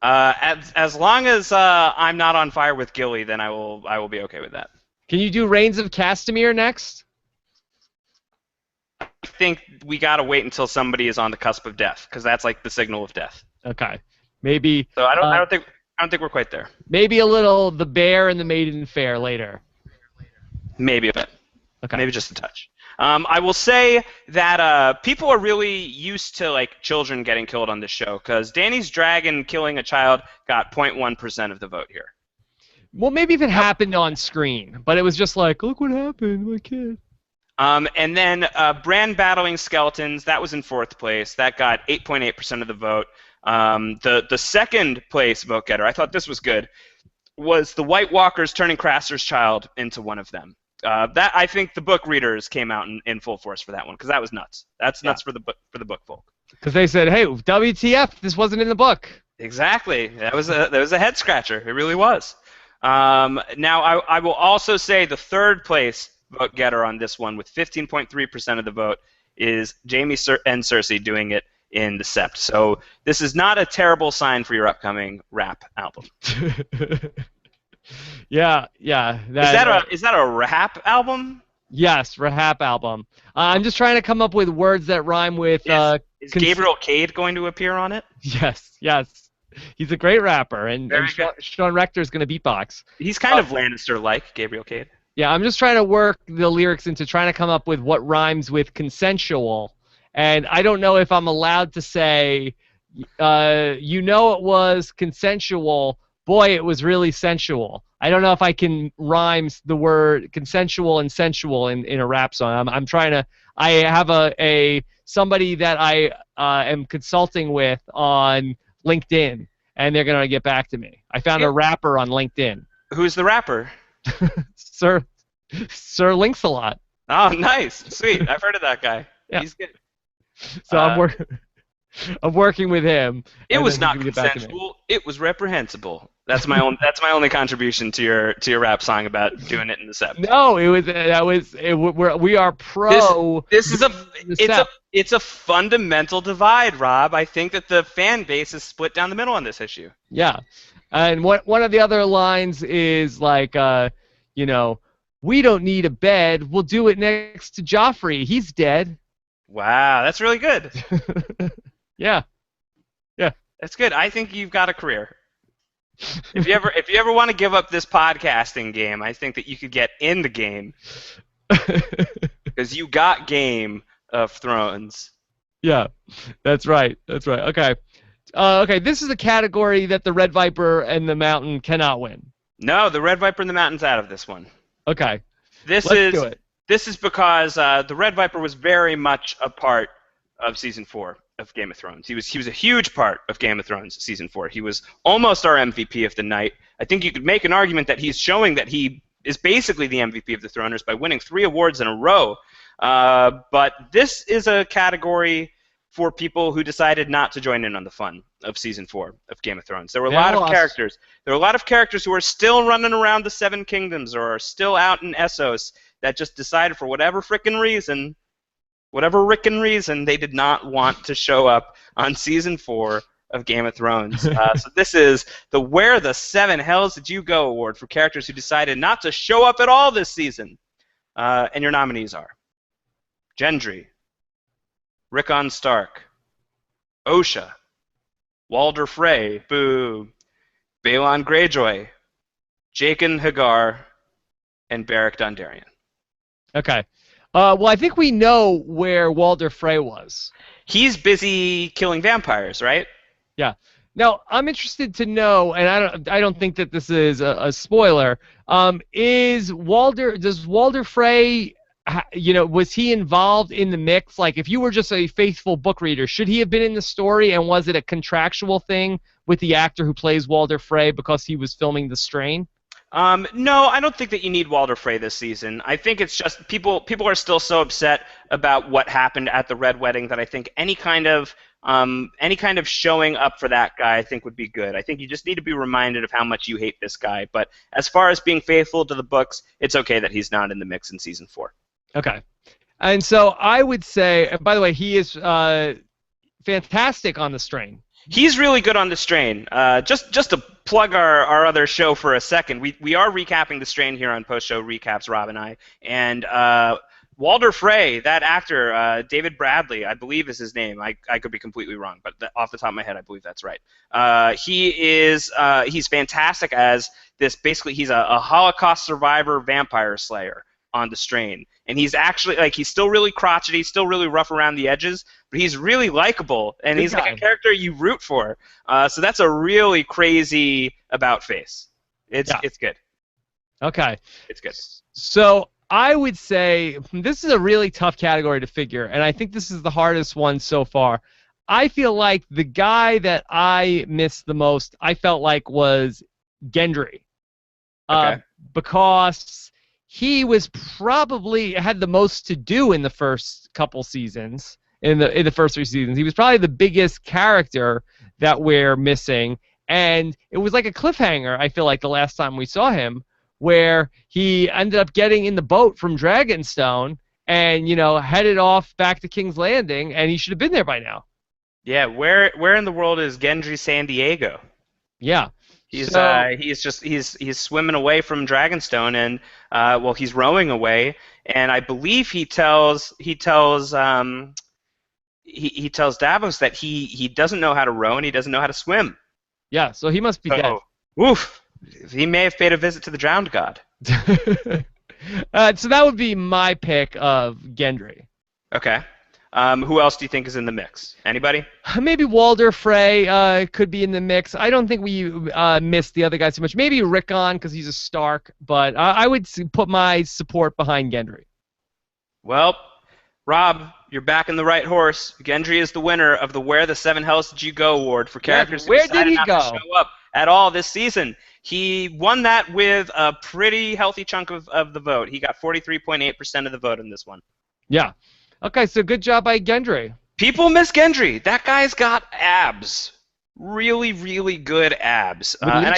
As long as I'm not on fire with Gilly, then I will be okay with that. Can you do Reigns of Castamere next? I think we gotta wait until somebody is on the cusp of death, because that's like the signal of death. Okay, maybe. So I don't think we're quite there. Maybe a little The Bear and the Maiden Fair later. Maybe a bit. Okay. Maybe just a touch. I will say that people are really used to like children getting killed on this show, because Dany's dragon killing a child got 0.1% of the vote here. Well, maybe if it happened on screen, but it was just like, look what happened, my kid. And then Bran battling skeletons, that was in fourth place. That got 8.8% of the vote. The second place vote getter, I thought this was good, was the White Walkers turning Craster's child into one of them. That I think the book readers came out in full force for that one, because that was nuts. That's nuts for the book folk. Because they said, "Hey, WTF? This wasn't in the book." Exactly. That was a head scratcher. It really was. Now I will also say the third place vote getter on this one with 15.3% of the vote is Jaime and Cersei doing it in the Sept. So this is not a terrible sign for your upcoming rap album. Yeah. Is that a rap album? Yes, rap album. I'm just trying to come up with words that rhyme with. Is Gabriel Cade going to appear on it? Yes. He's a great rapper, and Sean Rector's going to beatbox. He's kind of Lannister-like, Gabriel Cade. Yeah, I'm just trying to work the lyrics into trying to come up with what rhymes with consensual, and I don't know if I'm allowed to say, it was consensual. Boy, it was really sensual. I don't know if I can rhyme the word consensual and sensual in a rap song. I'm trying to. I have somebody that I am consulting with on LinkedIn, and they're gonna get back to me. I found a rapper on LinkedIn. Who's the rapper? Sir Links-a-Lot. Oh, nice, sweet. I've heard of that guy. Yeah. He's good. So I'm working with him. It was not consensual. It was reprehensible. That's my only contribution to your rap song about doing it in the Sept. No, we are pro. It's a fundamental divide, Rob. I think that the fan base is split down the middle on this issue. Yeah, and one of the other lines is like, we don't need a bed. We'll do it next to Joffrey. He's dead. Wow, that's really good. Yeah. That's good. I think you've got a career. If you ever want to give up this podcasting game, I think that you could get in the game, because you got game of Thrones. Yeah, that's right. That's right. Okay. Okay, this is a category that the Red Viper and the Mountain cannot win. No, the Red Viper and the Mountain's out of this one. Okay, This let's do is it. this is because the Red Viper was very much a part of season 4 of Game of Thrones. He was a huge part of Game of Thrones season 4. He was almost our MVP of the night. I think you could make an argument that he's showing that he is basically the MVP of the Throners by winning 3 awards in a row. But this is a category for people who decided not to join in on the fun of season 4 of Game of Thrones. There were a lot of characters. There were a lot of characters who are still running around the Seven Kingdoms or are still out in Essos that just decided for whatever frickin' reason, they did not want to show up on season 4 of Game of Thrones. So this is the Where the Seven Hells Did You Go award for characters who decided not to show up at all this season. And your nominees are Gendry, Rickon Stark, Osha, Walder Frey, boo, Balon Greyjoy, Jaqen Hagar, and Beric Dondarrion. Okay. Well, I think we know where Walder Frey was. He's busy killing vampires, right? Yeah. Now, I'm interested to know, and I don't think that this is a spoiler. Does Walder Frey, was he involved in the mix? Like, if you were just a faithful book reader, should he have been in the story, and was it a contractual thing with the actor who plays Walder Frey because he was filming The Strain? No, I don't think that you need Walder Frey this season. I think it's just people are still so upset about what happened at the Red Wedding that I think any kind of showing up for that guy I think would be good. I think you just need to be reminded of how much you hate this guy. But as far as being faithful to the books, it's okay that he's not in the mix in season 4. Okay. And so I would say, and by the way, he is fantastic on The Strain. He's really good on The Strain. Just to plug our other show for a second, we are recapping The Strain here on Post-Show Recaps, Rob and I. And Walder Frey, that actor, David Bradley, I believe is his name. I could be completely wrong, but off the top of my head, I believe that's right. He's fantastic as this. Basically, he's a Holocaust survivor vampire slayer on The Strain. And he's actually, he's still really crotchety, still really rough around the edges, but he's really likable, and he's like a character you root for. So that's a really crazy about face. It's good. Okay. It's good. So I would say this is a really tough category to figure, and I think this is the hardest one so far. I feel like the guy that I missed the most, I felt like was Gendry. Okay. Because he was probably had the most to do in the first couple seasons, in the first 3 seasons. He was probably the biggest character that we're missing, and it was like a cliffhanger, I feel like, the last time we saw him, where he ended up getting in the boat from Dragonstone and, headed off back to King's Landing, and he should have been there by now. Yeah, where in the world is Gendry San Diego? Yeah. He's swimming away from Dragonstone, and he's rowing away, and I believe he tells Davos that he doesn't know how to row and he doesn't know how to swim. Yeah, so he must be dead. Oof. He may have paid a visit to the drowned god. So that would be my pick of Gendry. Okay. Who else do you think is in the mix? Anybody? Maybe Walder Frey could be in the mix. I don't think we missed the other guys too much. Maybe Rickon because he's a Stark, but I would put my support behind Gendry. Well, Rob, you're back in the right horse. Gendry is the winner of the Where the Seven Hells Did You Go award for characters who decided not to show up at all this season. He won that with a pretty healthy chunk of the vote. He got 43.8% of the vote in this one. Yeah. Okay, so good job by Gendry. People miss Gendry. That guy's got abs. Really, really good abs. And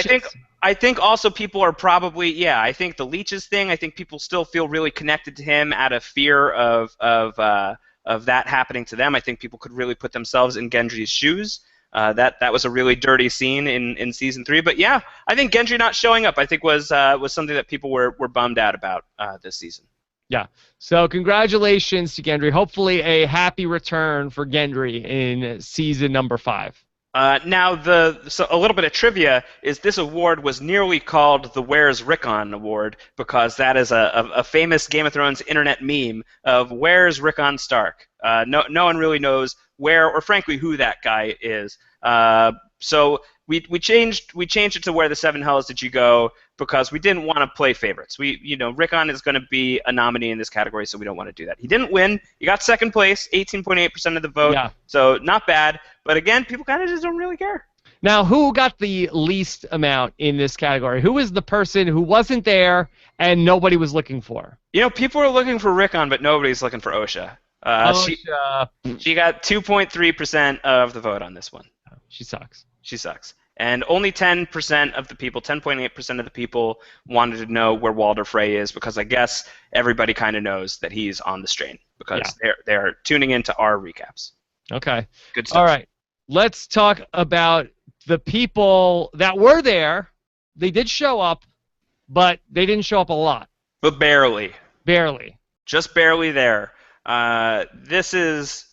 I think also people are probably, I think the leeches thing, I think people still feel really connected to him out of fear of that happening to them. I think people could really put themselves in Gendry's shoes. That was a really dirty scene in season 3. But yeah, I think Gendry not showing up, I think was something that people were bummed out about this season. Yeah. So congratulations to Gendry. Hopefully a happy return for Gendry in season number 5. Now, so a little bit of trivia is this award was nearly called the Where's Rickon Award because that is a famous Game of Thrones internet meme of Where's Rickon Stark. No one really knows where or frankly who that guy is. So we changed it to Where the Seven Hells Did You Go because we didn't want to play favorites. Rickon is going to be a nominee in this category, so we don't want to do that. He didn't win. He got second place, 18.8% of the vote. Yeah. So not bad. But again, people kind of just don't really care. Now, who got the least amount in this category? Who is the person who wasn't there and nobody was looking for? People are looking for Rickon, but nobody's looking for Osha. She got 2.3% of the vote on this one. She sucks. She sucks. And only 10% of the people, 10.8% of the people wanted to know where Walder Frey is because I guess everybody kind of knows that he's on the strain because they're tuning into our recaps. Okay. Good stuff. All right. Let's talk about the people that were there. They did show up, but they didn't show up a lot. But barely. Barely. Just barely there. This is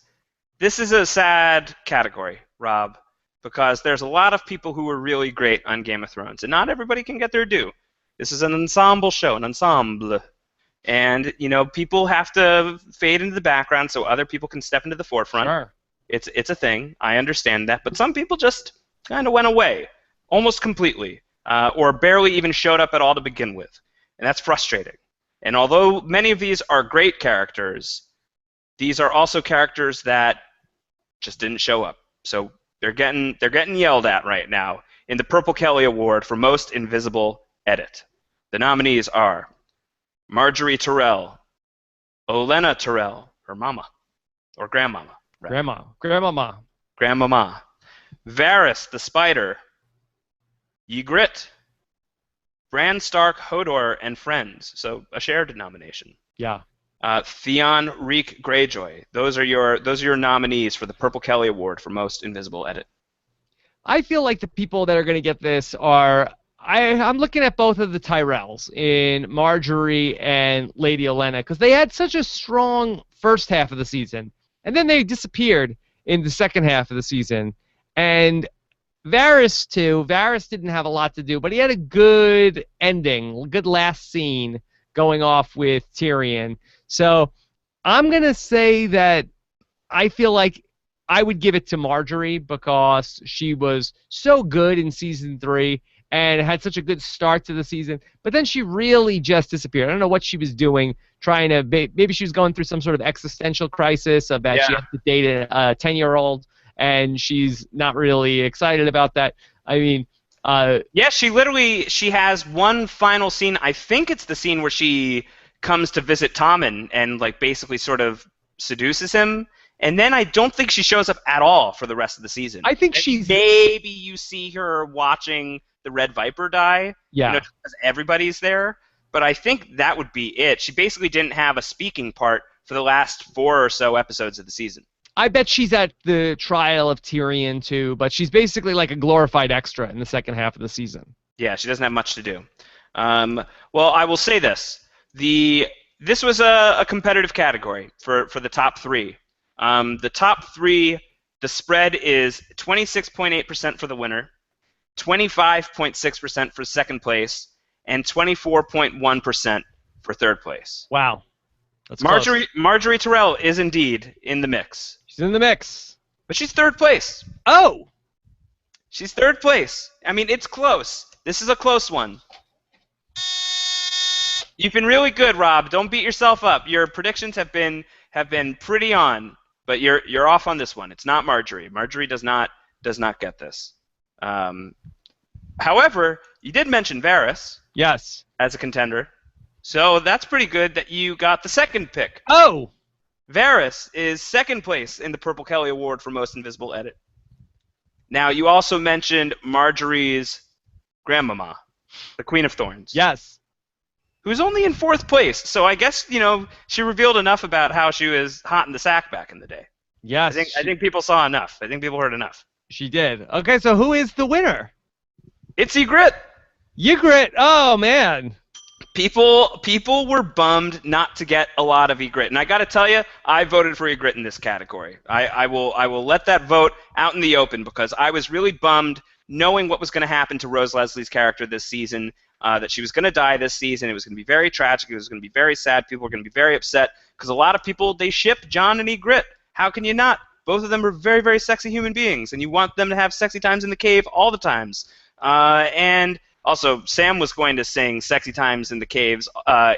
a sad category, Rob, because there's a lot of people who were really great on Game of Thrones, and not everybody can get their due. This is an ensemble show, an ensemble. And, people have to fade into the background so other people can step into the forefront. Sure. It's a thing. I understand that. But some people just kind of went away, almost completely, or barely even showed up at all to begin with. And that's frustrating. And although many of these are great characters, these are also characters that just didn't show up. So they're getting yelled at right now in the Purple Kelly Award for Most Invisible Edit. The nominees are Marjorie Tyrell, Olenna Tyrell, her mama, or grandmama. Right. Grandmama. Varys the Spider. Ygritte. Bran Stark, Hodor, and Friends. So a shared nomination. Yeah. Theon Reek Greyjoy. Those are your nominees for the Purple Kelly Award for Most Invisible Edit. I feel like the people that are going to get this are I'm looking at both of the Tyrells in Marjorie and Lady Olenna because they had such a strong first half of the season. And then they disappeared in the second half of the season. And Varys, too. Varys didn't have a lot to do, but he had a good ending, good last scene going off with Tyrion. So I'm going to say that I feel like I would give it to Marjorie because she was so good in Season 3 and had such a good start to the season. But then she really just disappeared. I don't know what she was doing, trying to maybe she was going through some sort of existential crisis of that she has to date a 10-year-old, and she's not really excited about that. I mean, she has one final scene. I think it's the scene where she comes to visit Tommen and like basically sort of seduces him. And then I don't think she shows up at all for the rest of the season. I think maybe you see her watching the Red Viper die. Yeah. Because everybody's there. But I think that would be it. She basically didn't have a speaking part for the last 4 or so episodes of the season. I bet she's at the trial of Tyrion too, but she's basically like a glorified extra in the second half of the season. Yeah, she doesn't have much to do. Well, I will say this. This was a competitive category for the top 3. The top 3, the spread is 26.8% for the winner, 25.6% for second place, and 24.1% for third place. Wow. That's Marjorie Tyrell is indeed in the mix. She's in the mix. But she's third place. Oh! She's third place. I mean, it's close. This is a close one. You've been really good, Rob. Don't beat yourself up. Your predictions have been pretty on. But you're off on this one. It's not Marjorie. Marjorie does not get this. However, you did mention Varys. Yes. As a contender. So that's pretty good that you got the second pick. Oh! Varys is second place in the Purple Kelly Award for Most Invisible Edit. Now, you also mentioned Marjorie's grandmama, the Queen of Thorns. Yes. Who's only in fourth place. So I guess, she revealed enough about how she was hot in the sack back in the day. Yes. I think people saw enough. I think people heard enough. She did. Okay, so who is the winner? It's Ygritte. Ygritte. Oh, man. People were bummed not to get a lot of Egret, and I got to tell you, I voted for Egret in this category. I will let that vote out in the open because I was really bummed knowing what was going to happen to Rose Leslie's character this season, that she was going to die this season. It was going to be very tragic. It was going to be very sad. People were going to be very upset because a lot of people, they ship John and Egret. How can you not? Both of them are very, very sexy human beings, and you want them to have sexy times in the cave all the times. And also, Sam was going to sing "Sexy Times in the Caves"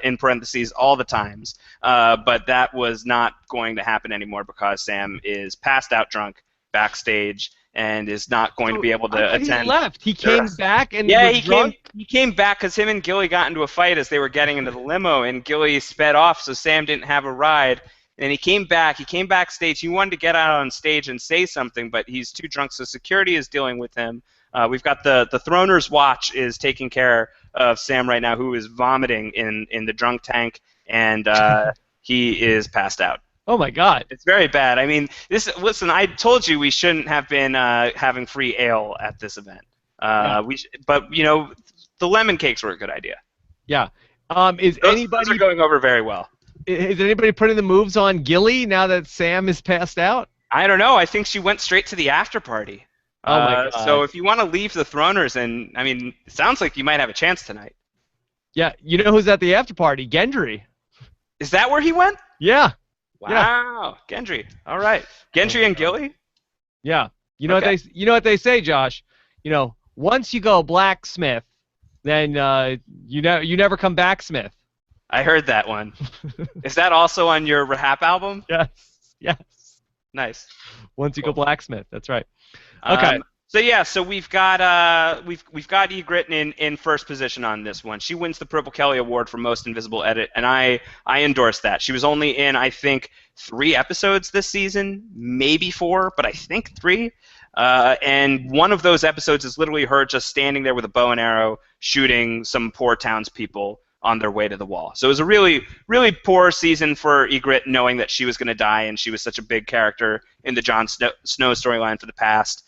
in parentheses all the times, but that was not going to happen anymore because Sam is passed out drunk backstage and is not going to be able to attend. He left. He came back and was drunk? He came back because him and Gilly got into a fight as they were getting into the limo, and Gilly sped off, so Sam didn't have a ride. And he came back. He came backstage. He wanted to get out on stage and say something, but he's too drunk, so security is dealing with him. We've got the Throner's watch is taking care of Sam right now, who is vomiting in the drunk tank, and he is passed out. Oh my God! It's very bad. I mean, listen. I told you we shouldn't have been having free ale at this event. But you know, the lemon cakes were a good idea. Yeah. Those are going over very well? Is anybody putting the moves on Gilly now that Sam is passed out? I don't know. I think she went straight to the after party. Oh my God. So if you want to leave the Throners, and I mean, it sounds like you might have a chance tonight. Yeah, you know who's at the after party? Gendry. Is that where he went? Yeah. Wow, yeah. Gendry. All right, Gendry and Gilly. Yeah. You know what they say, Josh. You know, once you go blacksmith, then you never come back, Smith. I heard that one. Is that also on your Rahap album? Yes. Yes. Nice. Once you go blacksmith, that's right. Okay. So we've got Egret in first position on this one. She wins the Purple Kelly Award for Most Invisible Edit, and I endorse that. She was only in, I think, 3 episodes this season, maybe 4, but I think 3. And one of those episodes is literally her just standing there with a bow and arrow shooting some poor townspeople on their way to the wall. So it was a really, really poor season for Egret, knowing that she was going to die, and she was such a big character in the Jon Snow storyline for the past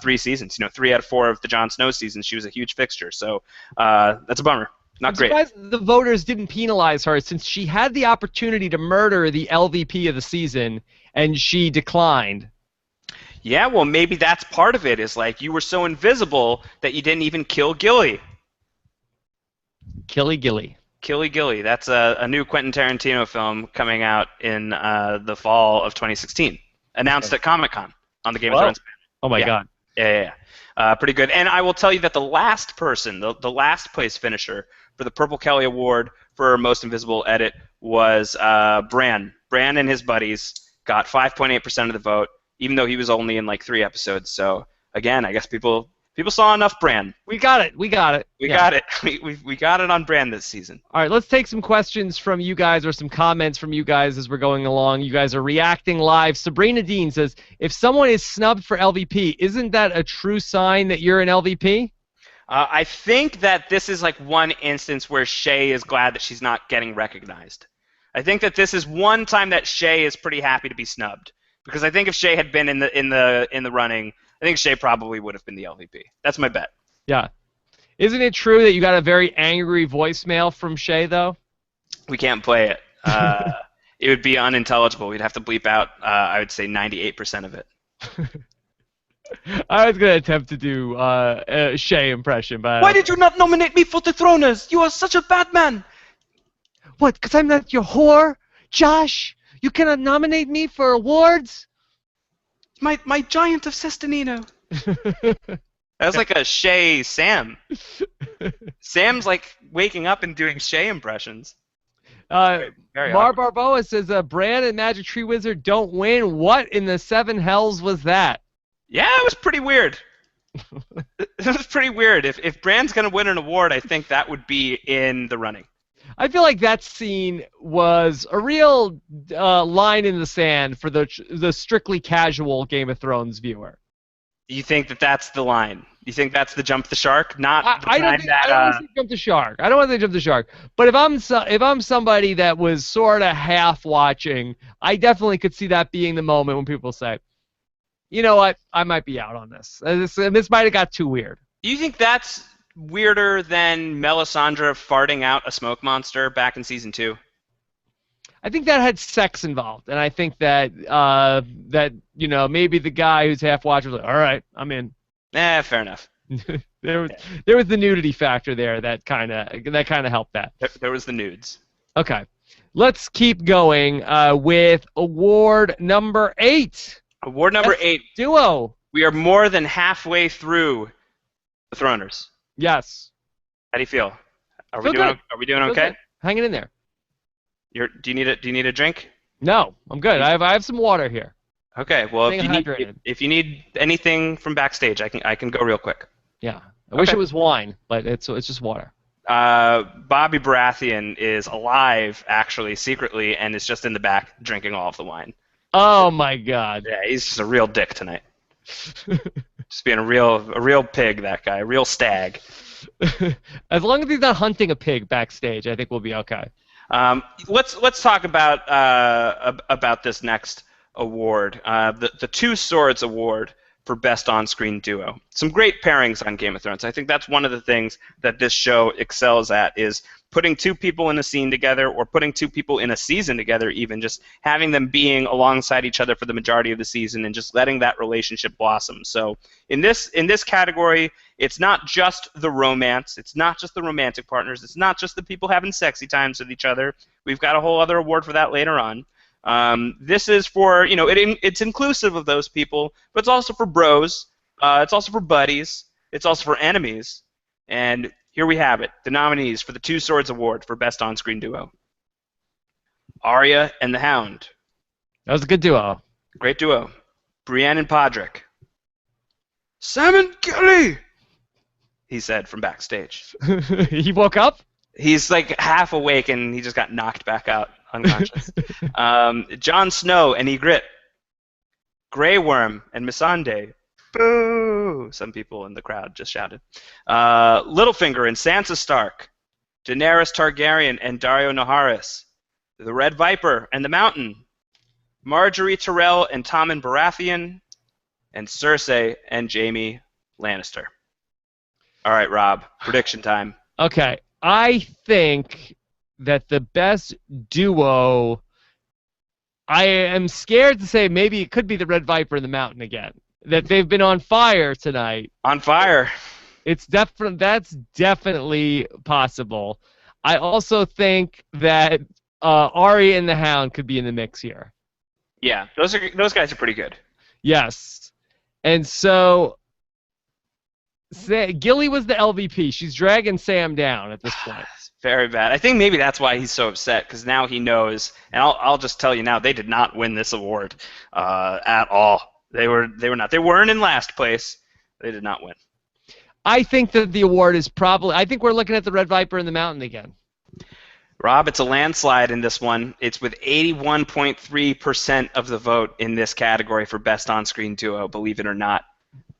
3 seasons. 3 out of 4 of the Jon Snow seasons, she was a huge fixture. So that's a bummer. Not great. I'm surprised the voters didn't penalize her, since she had the opportunity to murder the LVP of the season, and she declined. Yeah, well, maybe that's part of it, is like you were so invisible that you didn't even kill Gilly. Killy Gilly. Killy Gilly. That's a new Quentin Tarantino film coming out in the fall of 2016. Announced at Comic-Con on the Game of Thrones panel. Oh my God. Yeah. Pretty good. And I will tell you that the last person, the last place finisher for the Purple Kelly Award for Most Invisible Edit was Bran. Bran and his buddies got 5.8% of the vote, even though he was only in like 3 episodes. So again, I guess people saw enough Bran. We got it. We got it. We got it. We got it on Bran this season. All right, let's take some questions from you guys, or some comments from you guys as we're going along. You guys are reacting live. Sabrina Dean says, if someone is snubbed for LVP, isn't that a true sign that you're an LVP? I think that this is like one instance where Shay is glad that she's not getting recognized. I think that this is one time that Shay is pretty happy to be snubbed, because I think if Shay had been in the running, I think Shay probably would have been the LVP. That's my bet. Yeah. Isn't it true that you got a very angry voicemail from Shay, though? We can't play it. It would be unintelligible. We'd have to bleep out, I would say, 98% of it. I was going to attempt to do a Shay impression, but... Why did you not nominate me for the Throners? You are such a bad man. What, because I'm not your whore? Josh, you cannot nominate me for awards? My giant of Cesternino. That's like a Shay Sam. Sam's like waking up and doing Shay impressions. Mar Barboa says, Bran and Magic Tree Wizard don't win. What in the 7 hells was that? Yeah, it was pretty weird. It was pretty weird. If Bran's going to win an award, I think that would be in the running. I feel like that scene was a real line in the sand for the strictly casual Game of Thrones viewer. You think that that's the line? You think that's the jump the shark? I don't want to say jump the shark. I don't want to say jump the shark. But if I'm somebody that was sort of half watching, I definitely could see that being the moment when people say, you know what, I might be out on this. This might have got too weird. You think that's weirder than Melisandre farting out a smoke monster back in season 2? I think that had sex involved, and I think that maybe the guy who's half watching was like, all right, I'm in. Fair enough. there was the nudity factor there that kind of helped that. There was the nudes. Okay, let's keep going with award number 8. Award number Best 8. Duo. We are more than halfway through the Throners. Yes. How do you feel? Are Feel good. Are we doing Feel okay? good. Hanging in there. Do you need a drink? No, I'm good. I have some water here. Okay. Well, Staying if you need anything from backstage, I can go real quick. Yeah. I wish it was wine, but it's just water. Bobby Baratheon is alive, actually, secretly, and is just in the back drinking all of the wine. Oh my God. Yeah, he's just a real dick tonight. Just being a real pig, that guy, a real stag. As long as he's not hunting a pig backstage, I think we'll be okay. Let's talk about this next award, the Two Swords Award for Best On-Screen Duo. Some great pairings on Game of Thrones. I think that's one of the things that this show excels at, is putting two people in a scene together, or putting two people in a season together, even just having them being alongside each other for the majority of the season and just letting that relationship blossom. So in this category, it's not just the romance, it's not just the romantic partners, it's not just the people having sexy times with each other. We've got a whole other award for that later on. This is for, it's inclusive of those people, but it's also for bros, it's also for buddies, it's also for enemies, and here we have it, the nominees for the Two Swords Award for Best On-Screen Duo. Arya and the Hound. That was a good duo. Great duo. Brienne and Podrick. Sam and Gilly, he said from backstage. He woke up? He's like half awake and he just got knocked back out, unconscious. Jon Snow and Ygritte. Grey Worm and Missandei. Boo! Some people in the crowd just shouted. Littlefinger and Sansa Stark. Daenerys Targaryen and Daario Naharis. The Red Viper and the Mountain. Marjorie Tyrell and Tommen Baratheon. And Cersei and Jaime Lannister. All right, Rob. Prediction time. Okay. I think that the best duo, I am scared to say maybe it could be the Red Viper and the Mountain again. That they've been on fire tonight. On fire. That's definitely possible. I also think that Arya and the Hound could be in the mix here. Yeah, those guys are pretty good. Yes. And so Gilly was the LVP. She's dragging Sam down at this point. Very bad. I think maybe that's why he's so upset, because now he knows. And I'll just tell you now, they did not win this award at all. They were not. They weren't in last place. They did not win. I think that the award is probably. I think we're looking at the Red Viper and the Mountain again. Rob, it's a landslide in this one. It's with 81.3% of the vote in this category for Best On-Screen Duo, believe it or not.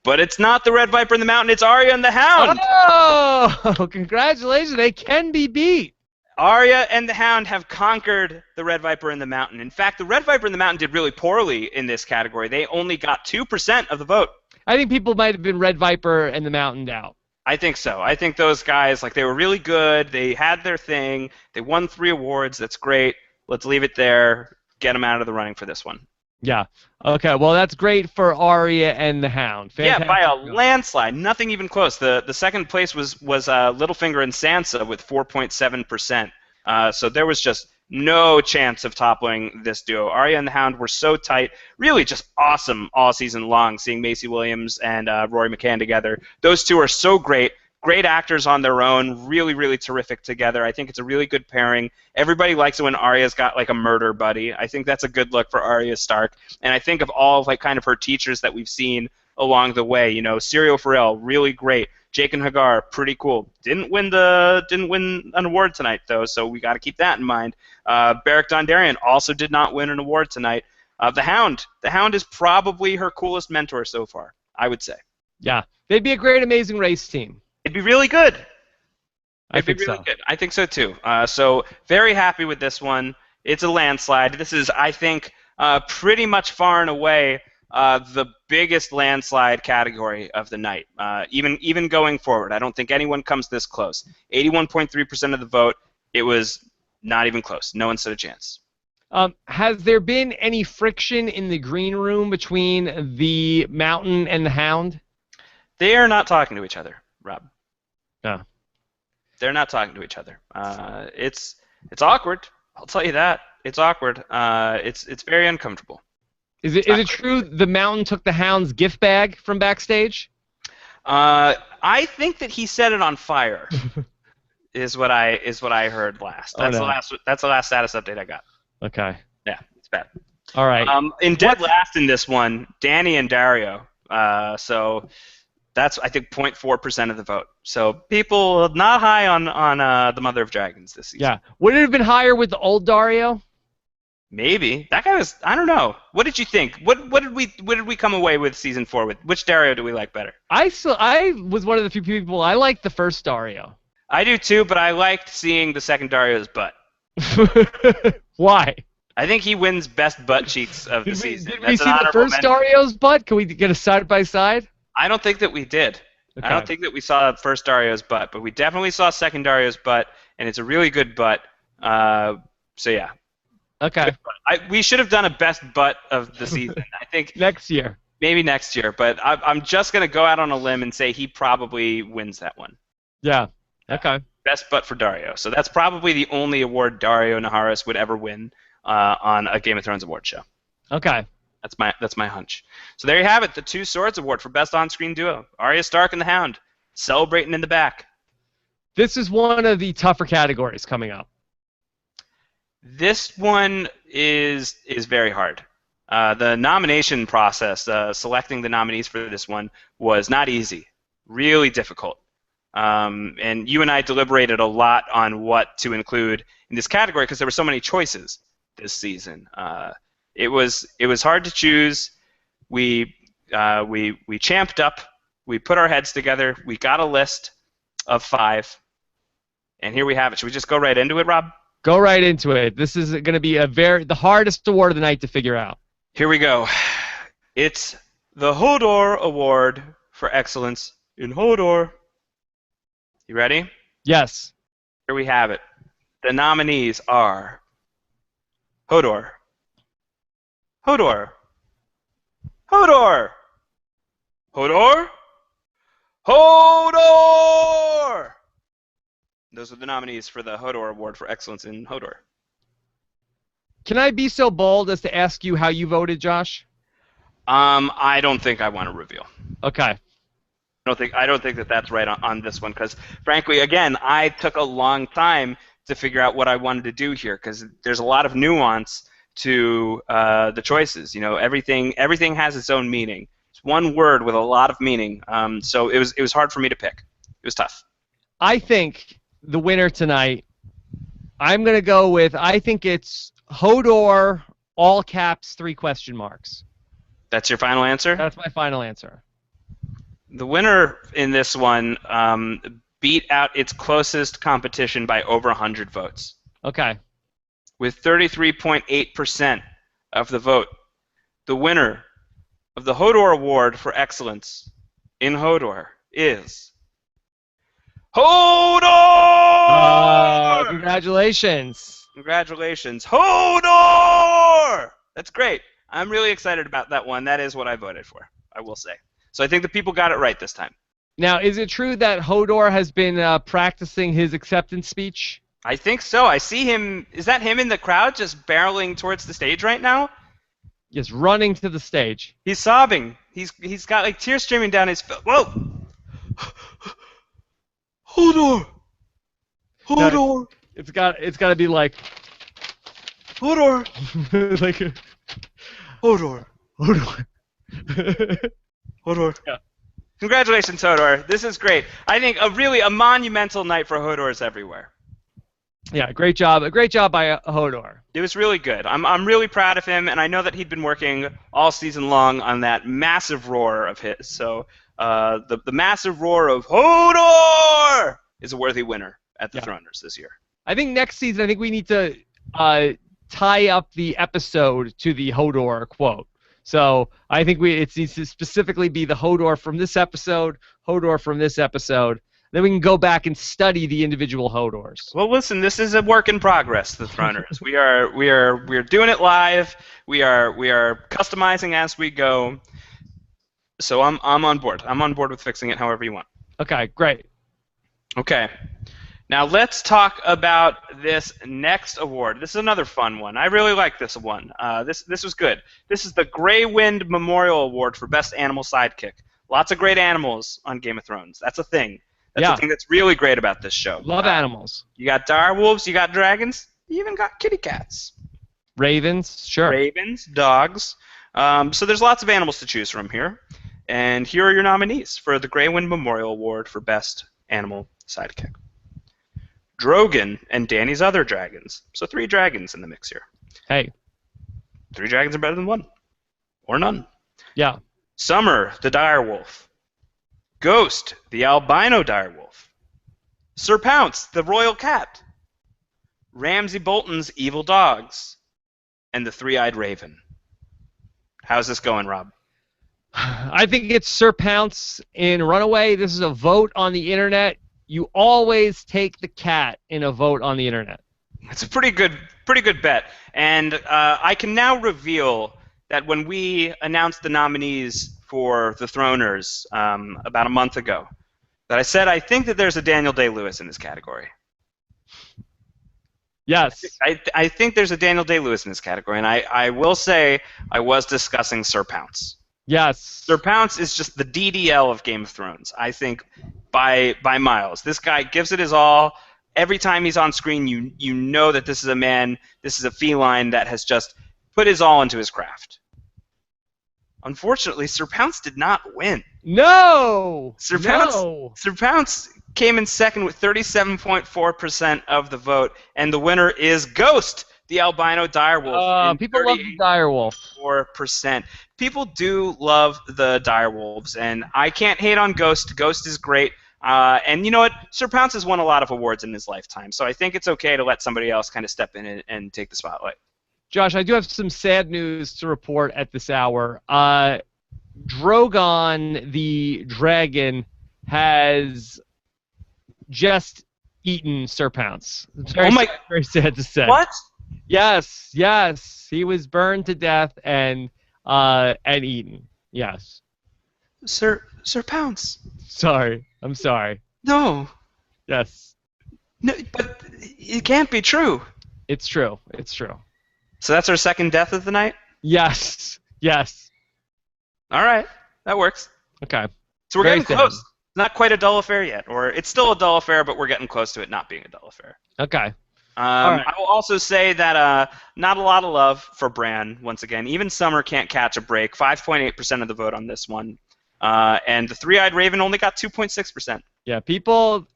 But it's not the Red Viper and the Mountain, it's Arya and the Hound! Oh! Congratulations, they can be beat! Arya and the Hound have conquered the Red Viper and the Mountain. In fact, the Red Viper and the Mountain did really poorly in this category. They only got 2% of the vote. I think people might have been Red Viper and the Mountain out. I think so. I think those guys, they were really good. They had their thing. They won 3 awards. That's great. Let's leave it there. Get them out of the running for this one. Yeah. Okay. Well, that's great for Arya and the Hound. Fantastic. Yeah, by a landslide. Nothing even close. The second place was Littlefinger and Sansa with 4.7%. So there was just no chance of toppling this duo. Arya and the Hound were so tight. Really just awesome all season long, seeing Maisie Williams and Rory McCann together. Those two are so great. Great actors on their own, really, really terrific together. I think it's a really good pairing. Everybody likes it when Arya's got a murder buddy. I think that's a good look for Arya Stark. And I think of all of kind of her teachers that we've seen along the way. Syrio Farrell, really great. Jake and Hagar, pretty cool. Didn't win an award tonight though, so we got to keep that in mind. Beric Dondarrion also did not win an award tonight. The Hound is probably her coolest mentor so far, I would say. Yeah, they'd be a great Amazing Race team. It'd be really good. I think so. Good. I think so too. So very happy with this one. It's a landslide. This is, I think, pretty much far and away the biggest landslide category of the night. Even going forward, I don't think anyone comes this close. 81.3% of the vote. It was not even close. No one stood a chance. Has there been any friction in the green room between the Mountain and the Hound? They are not talking to each other, Rob. No. They're not talking to each other. It's awkward. I'll tell you that. It's awkward. It's very uncomfortable. Is it true the Mountain took the Hound's gift bag from backstage? I think that he set it on fire. is what I heard last. That's the last status update I got. Okay. Yeah, it's bad. All right. In dead last in this one, Danny and Dario. So that's, I think, 0.4% of the vote. So people not high on the Mother of Dragons this season. Yeah. Would it have been higher with the old Dario? Maybe. That guy was, I don't know. What did you think? What did we come away with season 4 with? Which Dario do we like better? I was one of the few people, I liked the first Dario. I do too, but I liked seeing the second Dario's butt. Why? I think he wins best butt cheeks of the season. Did we see the first Dario's butt? Can we get a side by side? I don't think that we did. Okay. I don't think that we saw first Dario's butt, but we definitely saw second Dario's butt, and it's a really good butt. So yeah. Okay. We should have done a best butt of the season. I think next year. Maybe next year, but I'm just gonna go out on a limb and say he probably wins that one. Yeah. Okay. Best butt for Dario. So that's probably the only award Dario Naharis would ever win on a Game of Thrones award show. Okay. That's my hunch. So there you have it, the Two Swords Award for Best On-Screen Duo. Arya Stark and the Hound, celebrating in the back. This is one of the tougher categories coming up. This one is very hard. The nomination process, selecting the nominees for this one, was not easy. Really difficult. And you and I deliberated a lot on what to include in this category because there were so many choices this season. It was hard to choose. We champed up. We put our heads together. We got a list of 5, and here we have it. Should we just go right into it, Rob? Go right into it. This is going to be the hardest award of the night to figure out. Here we go. It's the Hodor Award for Excellence in Hodor. You ready? Yes. Here we have it. The nominees are Hodor. Hodor. Hodor. Hodor. Hodor. Those are the nominees for the Hodor Award for Excellence in Hodor. Can I be so bold as to ask you how you voted, Josh? I don't think I want to reveal. Okay. I don't think that that's right on this one because, frankly, again, I took a long time to figure out what I wanted to do here because there's a lot of nuance to the choices. You know, everything has its own meaning. It's one word with a lot of meaning. So it was hard for me to pick. It was tough. I think the winner tonight, I'm going to go with, I think it's Hodor, all caps, 3 question marks. That's your final answer? That's my final answer. The winner in this one beat out its closest competition by over 100 votes. Okay. With 33.8% of the vote, the winner of the Hodor Award for Excellence in Hodor is Hodor! Congratulations. Congratulations. Hodor! That's great. I'm really excited about that one. That is what I voted for, I will say. So I think the people got it right this time. Now, is it true that Hodor has been practicing his acceptance speech? I think so. I see him. Is that him in the crowd just barreling towards the stage right now? Yes, running to the stage. He's sobbing. He's got like tears streaming down his face. Whoa! Hodor! Hodor! No, it's got to be like Hodor! like Hodor! Hodor. Hodor. Yeah. Congratulations, Hodor. This is great. I think a monumental night for Hodors everywhere. Yeah, great job. A great job by Hodor. It was really good. I'm really proud of him, and I know that he'd been working all season long on that massive roar of his. So the massive roar of Hodor is a worthy winner at the Throners this year. I think next season, I think we need to tie up the episode to the Hodor quote. So I think it needs to specifically be the Hodor from this episode, Hodor from this episode. Then we can go back and study the individual Hodors. Well, listen, this is a work in progress, the Throners. we are doing it live. We are customizing as we go. So I'm on board. I'm on board with fixing it however you want. Okay, great. Okay. Now let's talk about this next award. This is another fun one. I really like this one. This was good. This is the Grey Wind Memorial Award for Best Animal Sidekick. Lots of great animals on Game of Thrones. That's a thing. That's the thing that's really great about this show. Love animals. You got direwolves, you got dragons, you even got kitty cats. Ravens, sure. Ravens, dogs. So there's lots of animals to choose from here. And here are your nominees for the Grey Wind Memorial Award for Best Animal Sidekick. Drogon and Dany's other dragons. So 3 dragons in the mix here. Hey. 3 dragons are better than 1. Or none. Yeah. Summer, the direwolf. Ghost, the albino direwolf. Sir Pounce, the royal cat. Ramsay Bolton's evil dogs. And the 3-eyed raven. How's this going, Rob? I think it's Sir Pounce in Runaway. This is a vote on the internet. You always take the cat in a vote on the internet. It's a pretty good bet. And I can now reveal that when we announced the nominees for the Throners about a month ago, that I said I think that there's a Daniel Day-Lewis in this category. Yes. I think there's a Daniel Day-Lewis in this category, and I will say I was discussing Sir Pounce. Yes. Sir Pounce is just the DDL of Game of Thrones, I think, by miles. This guy gives it his all. Every time he's on screen, you know that this is a man, this is a feline that has just put his all into his craft. Unfortunately, Sir Pounce did not win. No! Sir Pounce came in second with 37.4% of the vote, and the winner is Ghost, the albino direwolf. People love the direwolf. 4%. People do love the direwolves, and I can't hate on Ghost. Ghost is great. And you know what? Sir Pounce has won a lot of awards in his lifetime, so I think it's okay to let somebody else kind of step in and take the spotlight. Josh, I do have some sad news to report at this hour. Drogon the dragon has just eaten Sir Pounce. Very sad to say. What? Yes. He was burned to death and eaten. Yes. Sir Pounce. Sorry. I'm sorry. No. Yes. No, but it can't be true. It's true. So that's our second death of the night? Yes. All right. That works. Okay. So we're getting close. Not quite a dull affair yet. Or it's still a dull affair, but we're getting close to it not being a dull affair. Okay. I will also say that not a lot of love for Bran, once again. Even Summer can't catch a break. 5.8% of the vote on this one. And the 3-eyed raven only got 2.6%. Yeah, people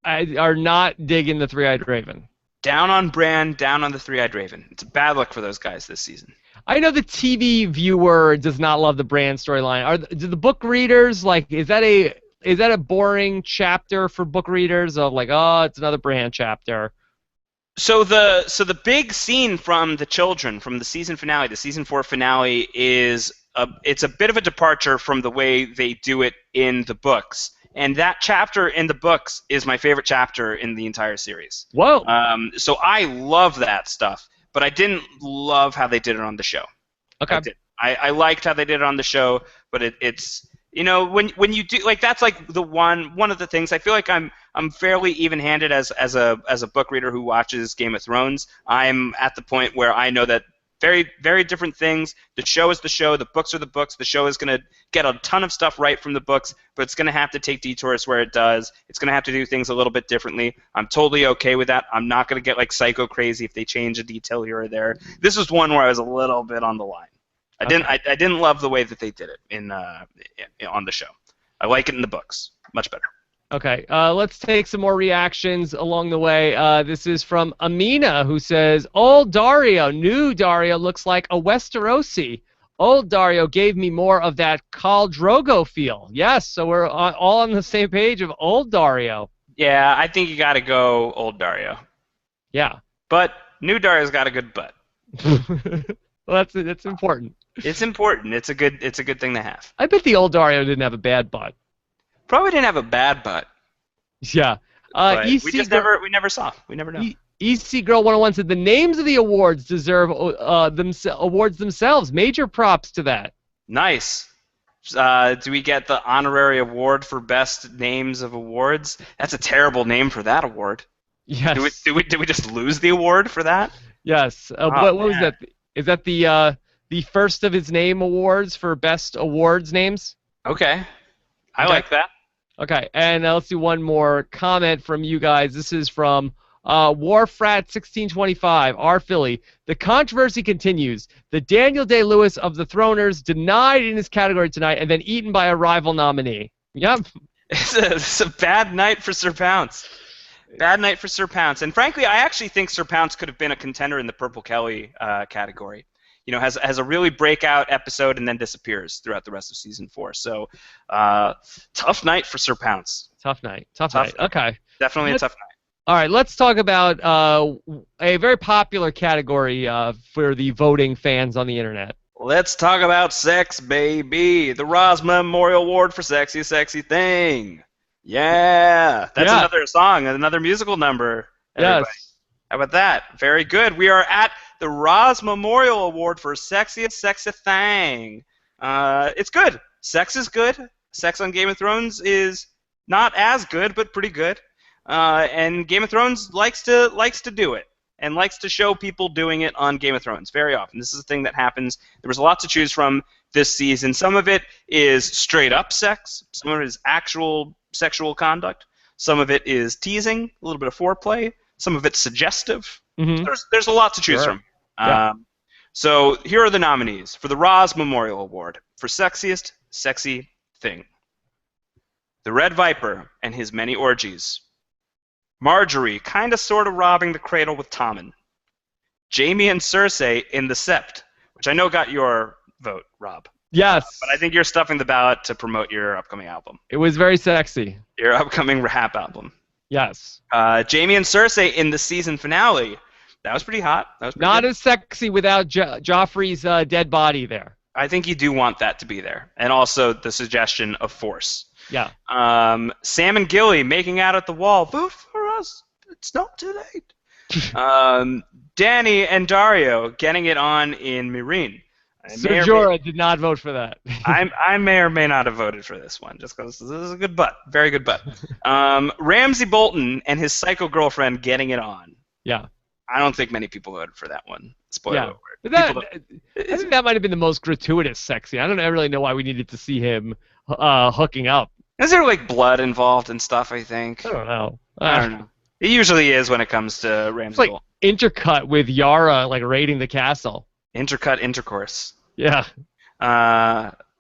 are not digging the 3-eyed raven. Down on Bran, down on the 3-eyed raven. It's a bad look for those guys this season. I know the TV viewer does not love the Bran storyline. Do the book readers, is that a boring chapter for book readers of it's another Bran chapter? So the big scene from the children, from the season finale, the season 4 finale, is it's a bit of a departure from the way they do it in the books. And that chapter in the books is my favorite chapter in the entire series. Whoa! So I love that stuff, but I didn't love how they did it on the show. Okay. I liked how they did it on the show, but it's when you do that's the one of the things I feel like I'm fairly even-handed as a book reader who watches Game of Thrones. I'm at the point where I know that very, very different things. The show is the show. The books are the books. The show is going to get a ton of stuff right from the books, but it's going to have to take detours where it does. It's going to have to do things a little bit differently. I'm totally okay with that. I'm not going to get psycho crazy if they change a detail here or there. This was one where I was a little bit on the line. I didn't love the way that they did it on the show. I like it in the books. Much better. Okay, let's take some more reactions along the way. This is from Amina, who says, "Old Dario, new Dario looks like a Westerosi. Old Dario gave me more of that Khal Drogo feel." Yes, so we're all on the same page of old Dario. Yeah, I think you got to go old Dario. Yeah. But new Dario's got a good butt. Well, that's important. It's important. It's a good thing to have. I bet the old Dario didn't have a bad butt. Probably didn't have a bad butt, Yeah. but we EC just never we never saw. We never know. EC Girl 101 said the names of the awards deserve awards themselves. Major props to that. Nice. Do we get the honorary award for best names of awards? That's a terrible name for that award. Yes. Did we just lose the award for that? Yes. What was that? Is that the first of his name awards for best awards names? Okay. I like that. Okay, and let's do one more comment from you guys. This is from Warfrat1625, our Philly. The controversy continues. The Daniel Day-Lewis of the Throners denied in his category tonight and then eaten by a rival nominee. Yep. It's a bad night for Sir Pounce. Bad night for Sir Pounce. And frankly, I actually think Sir Pounce could have been a contender in the Purple Kelly category. You know, has a really breakout episode and then disappears throughout the rest of season 4. So, tough night for Sir Pounce. Tough night. Okay. Definitely a tough night. All right, let's talk about a very popular category for the voting fans on the internet. Let's talk about sex, baby. The Roz Memorial Award for Sexy, Sexy Thing. Yeah. That's another song, another musical number. Everybody. Yes. How about that? Very good. We are at the Roz Memorial Award for Sexiest Sexy Thing. It's good. Sex is good. Sex on Game of Thrones is not as good, but pretty good. And Game of Thrones likes to do it and likes to show people doing it on Game of Thrones very often. This is a thing that happens. There was a lot to choose from this season. Some of it is straight up sex. Some of it is actual sexual conduct. Some of it is teasing, a little bit of foreplay. Some of it's suggestive. Mm-hmm. There's a lot to choose from. Yeah. So here are the nominees for the Roz Memorial Award for Sexiest Sexy Thing. The Red Viper and His Many Orgies. Marjorie kind of sort of robbing the cradle with Tommen. Jaime and Cersei in The Sept, which I know got your vote, Rob. Yes. But I think you're stuffing the ballot to promote your upcoming album. It was very sexy. Your upcoming rap album. Yes. Jaime and Cersei in the season finale. That was pretty hot. That was pretty Not good. as sexy without Joffrey's dead body there. I think you do want that to be there. And also the suggestion of force. Yeah. Sam and Gilly making out at the wall. Vote for us. It's not too late. Danny and Dario getting it on in Meereen. Sir Jorah did not vote for that. I may or may not have voted for this one, just because this is a good butt. Very good butt. Ramsay Bolton and his psycho girlfriend getting it on. Yeah. I don't think many people voted for that one. Spoiler alert. But I think that might have been the most gratuitous sexy. I don't really know why we needed to see him hooking up. Is there like blood involved and stuff, I think? I don't know. I don't know. It usually is when it comes to Ramsay It's like Bolton. intercut with Yara like raiding the castle. Intercut intercourse. Yeah.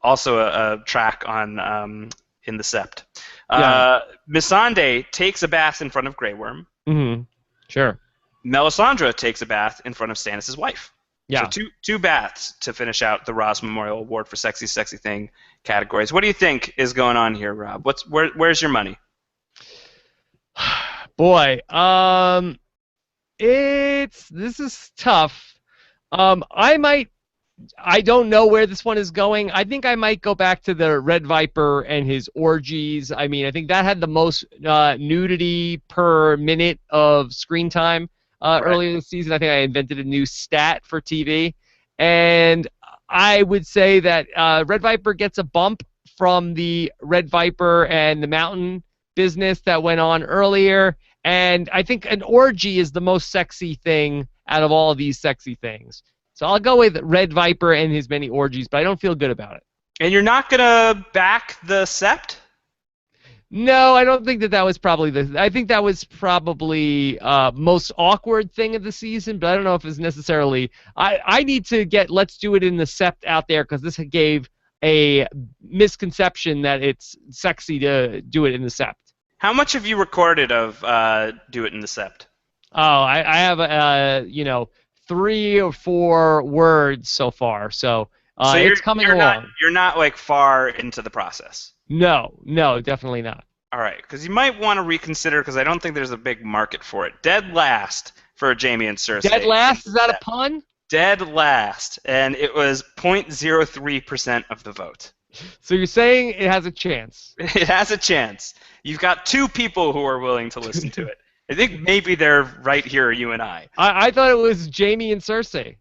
Also a track on in the Sept. Yeah. Missandei takes a bath in front of Grey Worm. Mm-hmm. Sure. Melisandre takes a bath in front of Stannis' wife. Yeah. So two baths to finish out the Roz Memorial Award for Sexy Sexy Thing categories. What do you think is going on here, Rob? Where's your money? Boy, this is tough. I don't know where this one is going. I think I might go back to the Red Viper and his orgies. I mean, I think that had the most nudity per minute of screen time earlier this season. I think I invented a new stat for TV. And I would say that Red Viper gets a bump from the Red Viper and the Mountain business that went on earlier. And I think an orgy is the most sexy thing out of all of these sexy things. So I'll go with Red Viper and his many orgies, but I don't feel good about it. And you're not going to back the Sept? No, I don't think that was probably I think that was probably most awkward thing of the season, but I don't know if it's necessarily. I need to get Let's Do It in the Sept out there because this gave a misconception that it's sexy to do it in the Sept. How much have you recorded of Do It in the Sept? Oh, I have 3 or 4 words so far, so it's coming along. You're not like far into the process. No, definitely not. All right, because you might want to reconsider because I don't think there's a big market for it. Dead last for Jaime and Cersei. Dead last? Is that a pun? Dead last, and it was 0.03% of the vote. So you're saying it has a chance? It has a chance. You've got two people who are willing to listen to it. I think maybe they're right here, you and I. I thought it was Jamie and Cersei.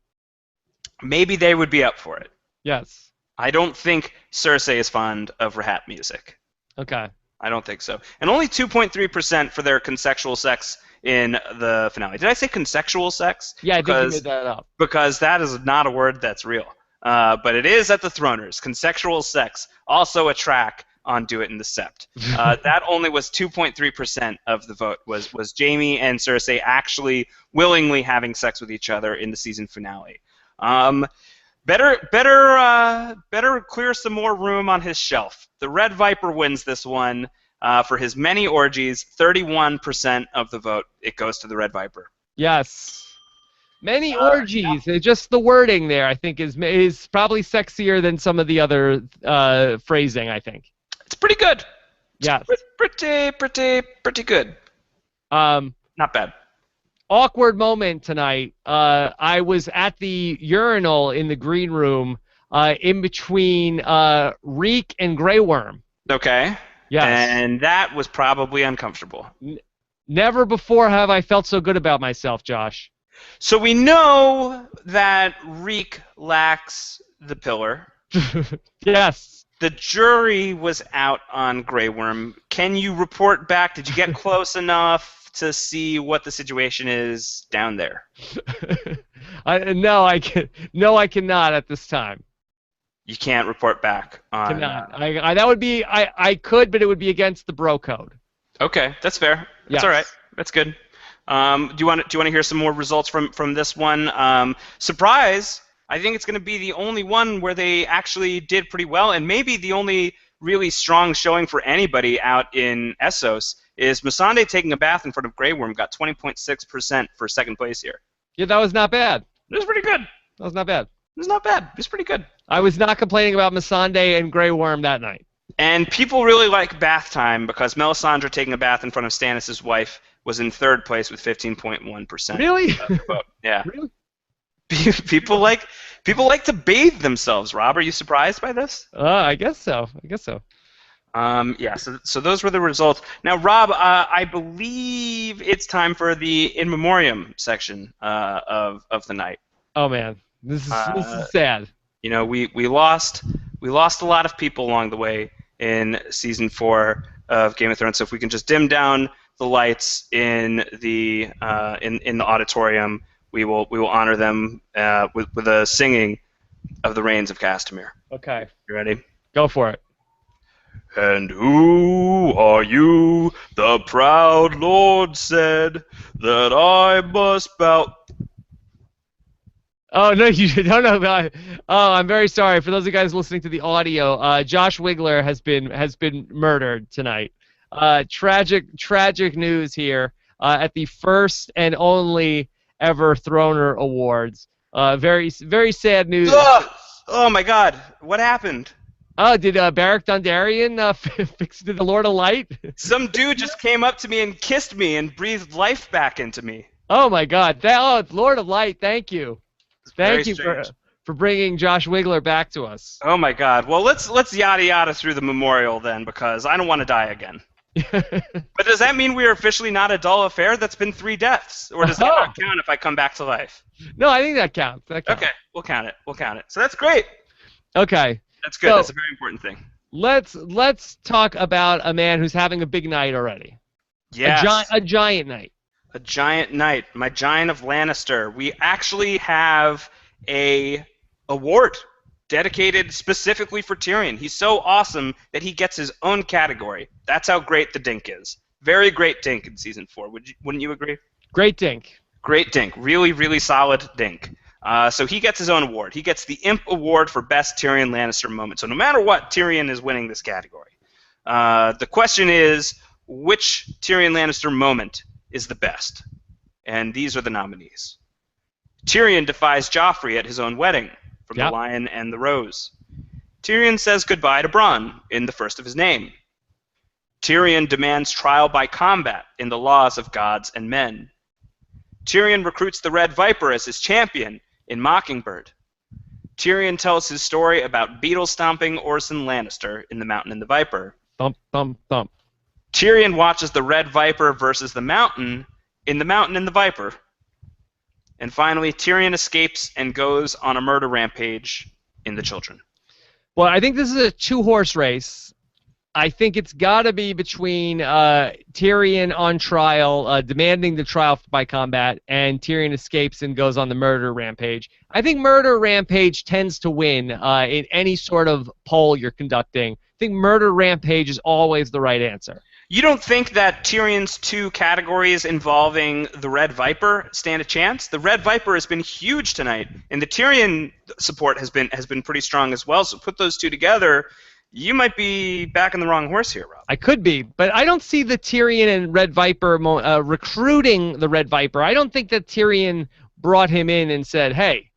Maybe they would be up for it. Yes. I don't think Cersei is fond of rap music. Okay. I don't think so. And only 2.3% for their consensual sex in the finale. Did I say consensual sex? Yeah, I think you made that up. Because that is not a word that's real. But it is at the Throners. Consensual sex, also a track on Do It in the Sept. That only was 2.3% of the vote, was Jamie and Cersei actually willingly having sex with each other in the season finale. Better clear some more room on his shelf. The Red Viper wins this one for his many orgies. 31% of the vote. It goes to the Red Viper. Yes. Many orgies. Yeah. Just the wording there, I think, is probably sexier than some of the other phrasing, I think. It's pretty good. Yeah. Pretty good. Not bad. Awkward moment tonight. I was at the urinal in the green room in between Reek and Grey Worm. Okay. Yes. And that was probably uncomfortable. Never before have I felt so good about myself, Josh. So we know that Reek lacks the pillar. Yes. The jury was out on Grey Worm. Can you report back? Did you get close enough to see what the situation is down there? No, I cannot at this time. You can't report back on. Cannot. That would be. I could, but it would be against the bro code. Okay, that's fair. That's all right. That's good. Do you want to hear some more results from this one? Surprise! I think it's going to be the only one where they actually did pretty well, and maybe the only really strong showing for anybody out in Essos is Missandei taking a bath in front of Grey Worm, got 20.6% for second place here. Yeah, that was not bad. It was pretty good. That was not bad. It was not bad. It was pretty good. I was not complaining about Missandei and Grey Worm that night. And people really like bath time because Melisandre taking a bath in front of Stannis' wife was in third place with 15.1%. Really? Yeah. Really? People like to bathe themselves. Rob, are you surprised by this? I guess so. Yeah. So those were the results. Now, Rob, I believe it's time for the in memoriam section of the night. Oh man, this is sad. You know, we lost a lot of people along the way in season 4 of Game of Thrones. So if we can just dim down the lights in the auditorium, we will honor them with a singing of the Rains of Castamere. Okay. You ready? Go for it. And who are you? The proud lord said that I must bow. Oh no, you don't know. Oh, I'm very sorry for those of you guys listening to the audio. Josh Wigler has been murdered tonight. Tragic news here at the first and only ever Throner Awards. Very sad news. Oh my God! What happened? Oh, did Beric Dondarrion fix the Lord of Light? Some dude just came up to me and kissed me and breathed life back into me. Oh my God! Lord of Light, thank you. Thank you for bringing Josh Wigler back to us. Oh my God! Well, let's yada yada through the memorial then, because I don't want to die again. But does that mean we are officially not a dull affair? That's been 3 deaths, or does that not count if I come back to life? No, I think that counts. Okay, we'll count it. So that's great. Okay. That's good. So, that's a very important thing. Let's talk about a man who's having a big night already. Yes. A giant night. A giant night. My Giant of Lannister. We actually have a award dedicated specifically for Tyrion. He's so awesome that he gets his own category. That's how great the Dink is. Very great Dink in season 4. Wouldn't you agree? Great Dink. Great Dink. Really, really solid Dink. So he gets his own award. He gets the Imp Award for Best Tyrion Lannister Moment. So no matter what, Tyrion is winning this category. The question is, which Tyrion Lannister moment is the best? And these are the nominees. Tyrion defies Joffrey at his own wedding from The Lion and the Rose. Tyrion says goodbye to Bronn in the first of his name. Tyrion demands trial by combat in the laws of gods and men. Tyrion recruits the Red Viper as his champion In Mockingbird, Tyrion tells his story about beetle-stomping Orson Lannister in The Mountain and the Viper. Thump, thump, thump. Tyrion watches the Red Viper versus the Mountain in The Mountain and the Viper. And finally, Tyrion escapes and goes on a murder rampage in The Children. Well, I think this is a two-horse race. I think it's got to be between Tyrion on trial, demanding the trial by combat, and Tyrion escapes and goes on the murder rampage. I think murder rampage tends to win in any sort of poll you're conducting. I think murder rampage is always the right answer. You don't think that Tyrion's two categories involving the Red Viper stand a chance? The Red Viper has been huge tonight, and the Tyrion support has been pretty strong as well. So put those two together, you might be backing the wrong horse here, Rob. I could be, but I don't see the Tyrion and Red Viper recruiting the Red Viper. I don't think that Tyrion brought him in and said, "Hey,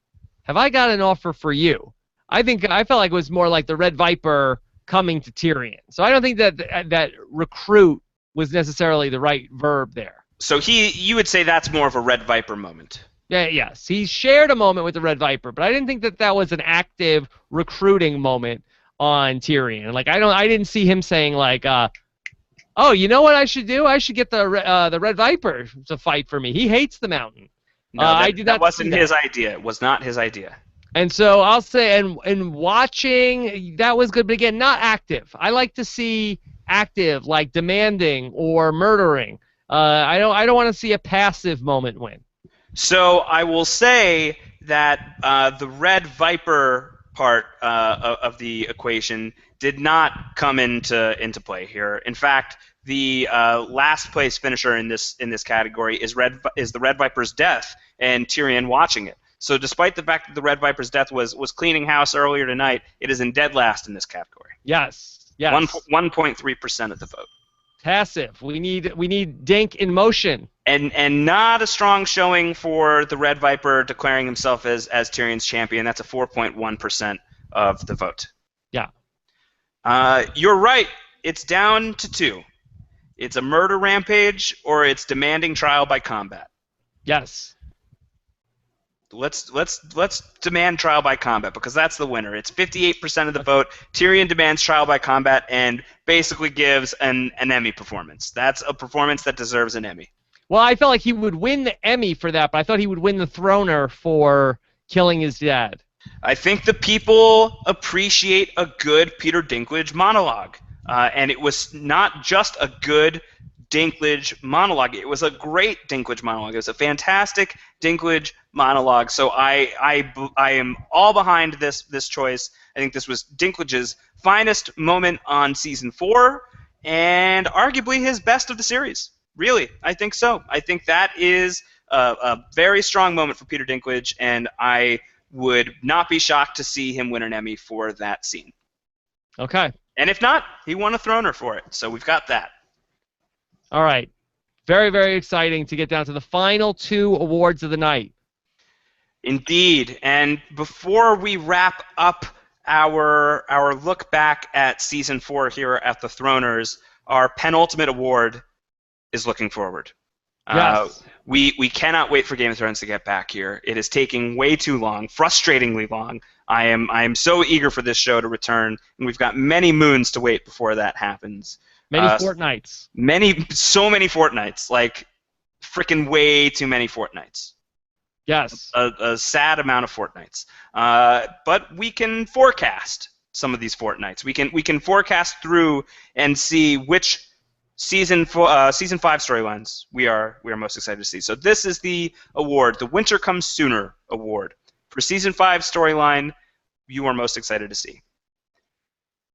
have I got an offer for you?" I felt like it was more like the Red Viper coming to Tyrion. So I don't think that recruit was necessarily the right verb there. So you would say that's more of a Red Viper moment. Yeah, yes. He shared a moment with the Red Viper, but I didn't think that was an active recruiting moment on Tyrion. Like I didn't see him saying like, "Oh, you know what I should do? I should get the Red Viper to fight for me. He hates the Mountain." No, that wasn't his idea. It was not his idea. And so I'll say, and watching, that was good, but again, not active. I like to see active, like demanding or murdering. I don't want to see a passive moment win. So I will say that the Red Viper part of the equation did not come into play here. In fact, the last place finisher in this category is the Red Viper's death and Tyrion watching it. So despite the fact that the Red Viper's death was cleaning house earlier tonight, it is in dead last in this category. Yes. 1.3% of the vote. Passive. We need Dink in motion. And not a strong showing for the Red Viper declaring himself as Tyrion's champion. That's a 4.1% of the vote. Yeah. You're right. It's down to two. It's a murder rampage or it's demanding trial by combat. Yes. Let's demand trial by combat because that's the winner. It's 58% of the vote. Tyrion demands trial by combat and basically gives an Emmy performance. That's a performance that deserves an Emmy. Well, I felt like he would win the Emmy for that, but I thought he would win the Throner for killing his dad. I think the people appreciate a good Peter Dinklage monologue. And it was not just a good Dinklage monologue. It was a great Dinklage monologue. It was a fantastic Dinklage monologue. So I am all behind this choice. I think this was Dinklage's finest moment on season 4 and arguably his best of the series. Really, I think so. I think that is a very strong moment for Peter Dinklage, and I would not be shocked to see him win an Emmy for that scene. Okay. And if not, he won a Throner for it. So we've got that. All right. Very, very exciting to get down to the final 2 awards of the night. Indeed. And before we wrap up our look back at Season 4 here at the Throners, our penultimate award is looking forward. Yes. We cannot wait for Game of Thrones to get back here. It is taking way too long, frustratingly long. I am so eager for this show to return, and we've got many moons to wait before that happens. Many fortnights. So many fortnights, like freaking way too many fortnights. Yes. A sad amount of fortnights. But we can forecast some of these fortnights. We can forecast through and see which season 5 storylines we are most excited to see. So this is the award, the Winter Comes Sooner award. For season 5 storyline, you are most excited to see.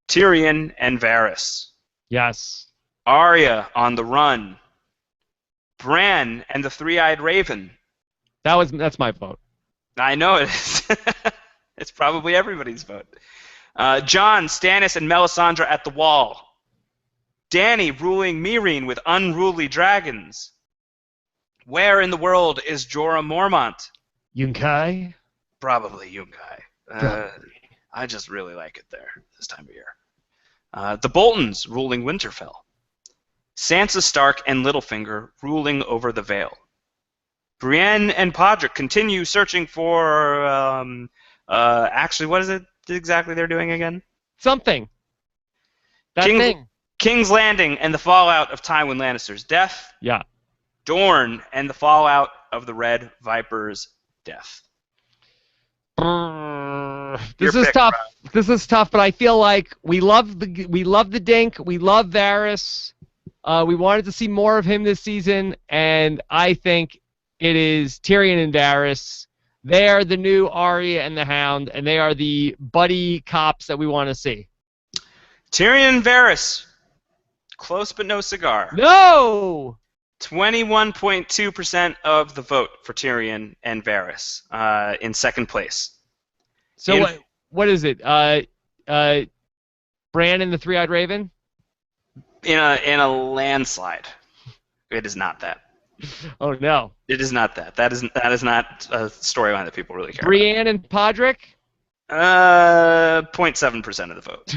Tyrion and Varys. Yes. Arya on the run. Bran and the Three-Eyed Raven. That's my vote. I know it is. It's probably everybody's vote. Jon, Stannis, and Melisandre at the Wall. Dany ruling Meereen with unruly dragons. Where in the world is Jorah Mormont? Yunkai? Probably Yunkai. I just really like it there this time of year. The Boltons ruling Winterfell. Sansa Stark and Littlefinger ruling over the Vale. Brienne and Podrick continue searching for. Actually, what is it exactly they're doing again? Something. That thing. King's Landing and the fallout of Tywin Lannister's death. Yeah. Dorne and the fallout of the Red Viper's death. This is tough. This is tough, but I feel like we love the Dink. We love Varys. We wanted to see more of him this season, and I think it is Tyrion and Varys. They are the new Arya and the Hound, and they are the buddy cops that we want to see. Tyrion and Varys. Close but no cigar. No! 21.2% of the vote for Tyrion and Varys in second place. So what is it? Bran and the Three-Eyed Raven? In a landslide. It is not that. Oh no. It is not that. That is not a storyline that people really care Brienne and Podrick? 0.7% of the vote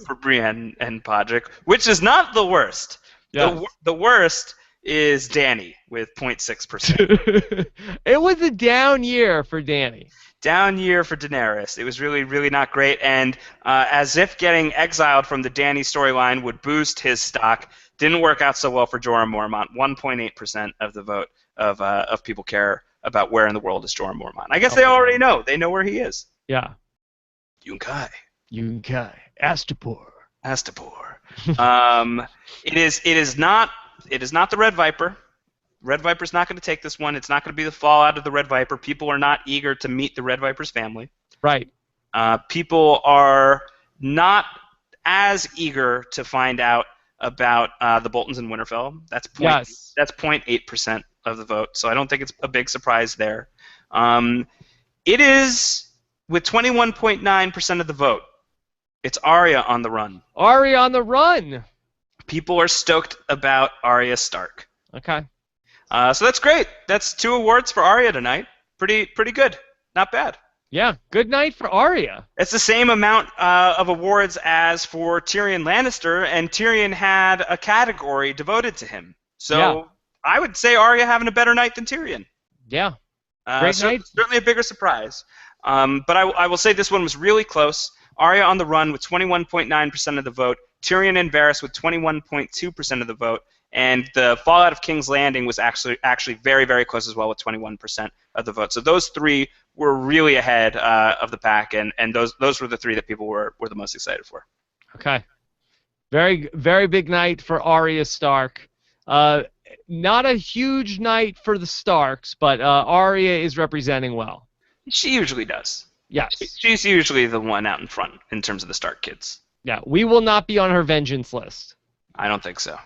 for Brienne and Podrick, which is not the worst. Yeah. The worst is Dany with 0.6%. It was a down year for Dany. Down year for Daenerys. It was really, really not great. And as if getting exiled from the Dany storyline would boost his stock, didn't work out so well for Jorah Mormont. 1.8% of the vote of people care about where in the world is Jorah Mormont. I guess they already know. They know where he is. Yeah. Yunkai. Astapor. It is not the Red Viper. Red Viper's not going to take this one. It's not going to be the fallout of the Red Viper. People are not eager to meet the Red Viper's family. Right. People are not as eager to find out about the Boltons in Winterfell. That's 0.8% of the vote. So I don't think it's a big surprise there. It is with 21.9% of the vote. It's Arya on the run. Arya on the run. People are stoked about Arya Stark. Okay. So that's great. That's 2 awards for Arya tonight. Pretty good. Not bad. Yeah, good night for Arya. It's the same amount of awards as for Tyrion Lannister, and Tyrion had a category devoted to him. So I would say Arya having a better night than Tyrion. Yeah. Great night. Certainly a bigger surprise. But I will say this one was really close. Arya on the run with 21.9% of the vote. Tyrion and Varys with 21.2% of the vote. And the fallout of King's Landing was actually very, very close as well with 21% of the vote. So those 3 were really ahead of the pack, and those were the 3 that people were the most excited for. Okay. Very, very big night for Arya Stark. Not a huge night for the Starks, but Arya is representing well. She usually does. Yes. She's usually the one out in front in terms of the Stark kids. Yeah, we will not be on her vengeance list. I don't think so.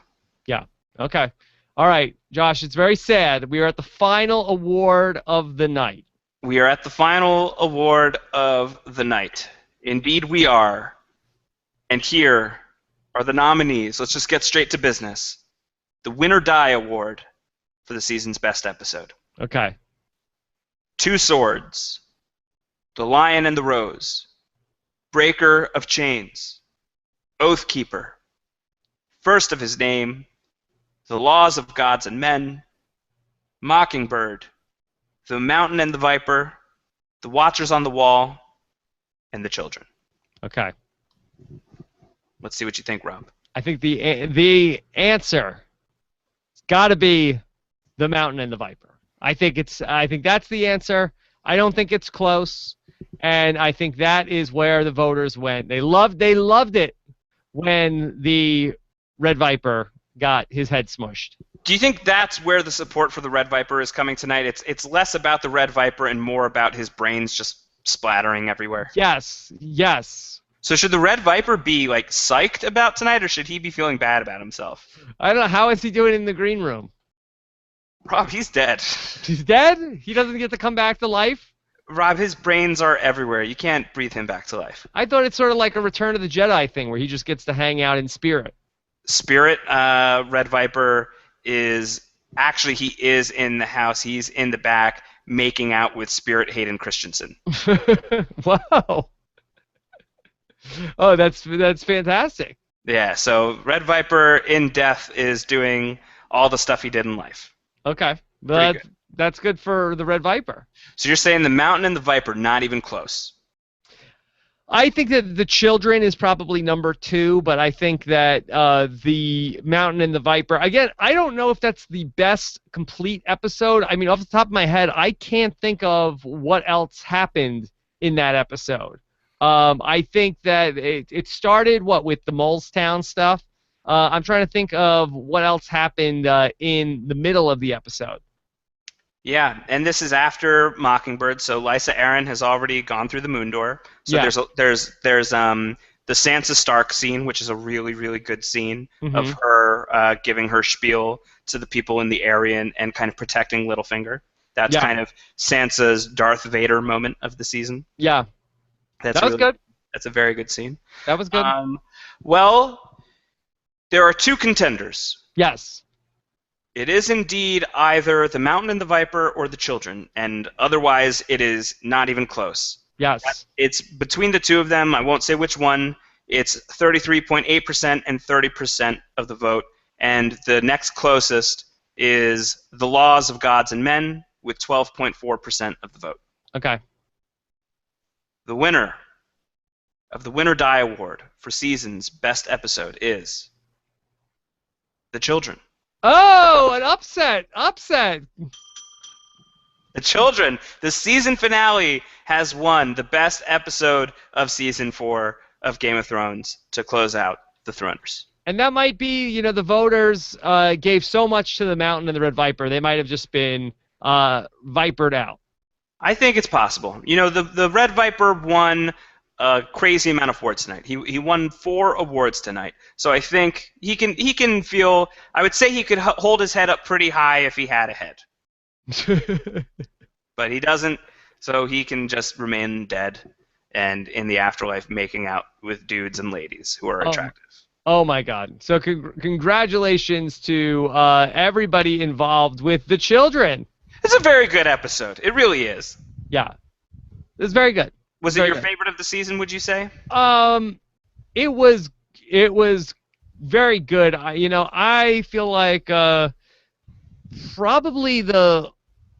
Yeah. Okay. All right, Josh, it's very sad. We are at the final award of the night. We are at the final award of the night. Indeed we are. And here are the nominees. Let's just get straight to business. The Win or Die Award for the season's best episode. Okay. 2 Swords. The Lion and the Rose. Breaker of Chains. Oathkeeper. First of his name. The Laws of Gods and Men. Mockingbird. The Mountain and the Viper. The Watchers on the Wall. And the Children. Okay. Let's see what you think, Rob. I think the answer has got to be the Mountain and the Viper. I think that's the answer. I don't think it's close, and I think that is where the voters went. They loved it when the Red Viper got his head smushed. Do you think that's where the support for the Red Viper is coming tonight? It's less about the Red Viper and more about his brains just splattering everywhere. Yes. So should the Red Viper be like psyched about tonight, or should he be feeling bad about himself? I don't know. How is he doing in the green room? Rob, he's dead. He's dead? He doesn't get to come back to life? Rob, his brains are everywhere. You can't breathe him back to life. I thought it's sort of like a Return of the Jedi thing where he just gets to hang out in spirit. Spirit, Red Viper is actually, he is in the house. He's in the back making out with Spirit Hayden Christensen. Wow. Oh, that's fantastic. Yeah, so Red Viper in death is doing all the stuff he did in life. Okay. That's That's good for the Red Viper. So you're saying the Mountain and the Viper not even close? I think that the Children is probably number 2, but I think that the Mountain and the Viper. Again, I don't know if that's the best complete episode. I mean, off the top of my head, I can't think of what else happened in that episode. I think that it started with the Molestown stuff. I'm trying to think of what else happened in the middle of the episode. Yeah, and this is after Mockingbird, so Lysa Arryn has already gone through the Moon Door. So Yeah. there's the Sansa Stark scene, which is a really really good scene of Hmm. her giving her spiel to the people in the area and kind of protecting Littlefinger. That's Yeah. kind of Sansa's Darth Vader moment of the season. Yeah. That's That was really good. that's a very good scene. That was good. Well, there are two contenders. Yes. It is indeed either the Mountain and the Viper or the Children, and otherwise it is not even close. Yes. It's between the two of them. I won't say which one. It's 33.8% and 30% of the vote, and the next closest is The Laws of Gods and Men with 12.4% of the vote. Okay. The winner of the Winner Die Award for season's best episode is The Children. Oh, an upset. Upset. The Children, the season finale, has won the best episode of season 4 of Game of Thrones to close out the Throners. And that might be, the voters gave so much to the Mountain and the Red Viper, they might have just been vipered out. I think it's possible. The Red Viper won a crazy amount of awards tonight. He won 4 awards tonight. So I think he can feel. I would say he could hold his head up pretty high if he had a head, but he doesn't. So he can just remain dead and in the afterlife making out with dudes and ladies who are attractive. Oh my God! So congratulations to everybody involved with the Children. It's a very good episode. It really is. Yeah, it's very good. Was it Very your good. favorite of the season? Would you say? It was very good. I feel like probably the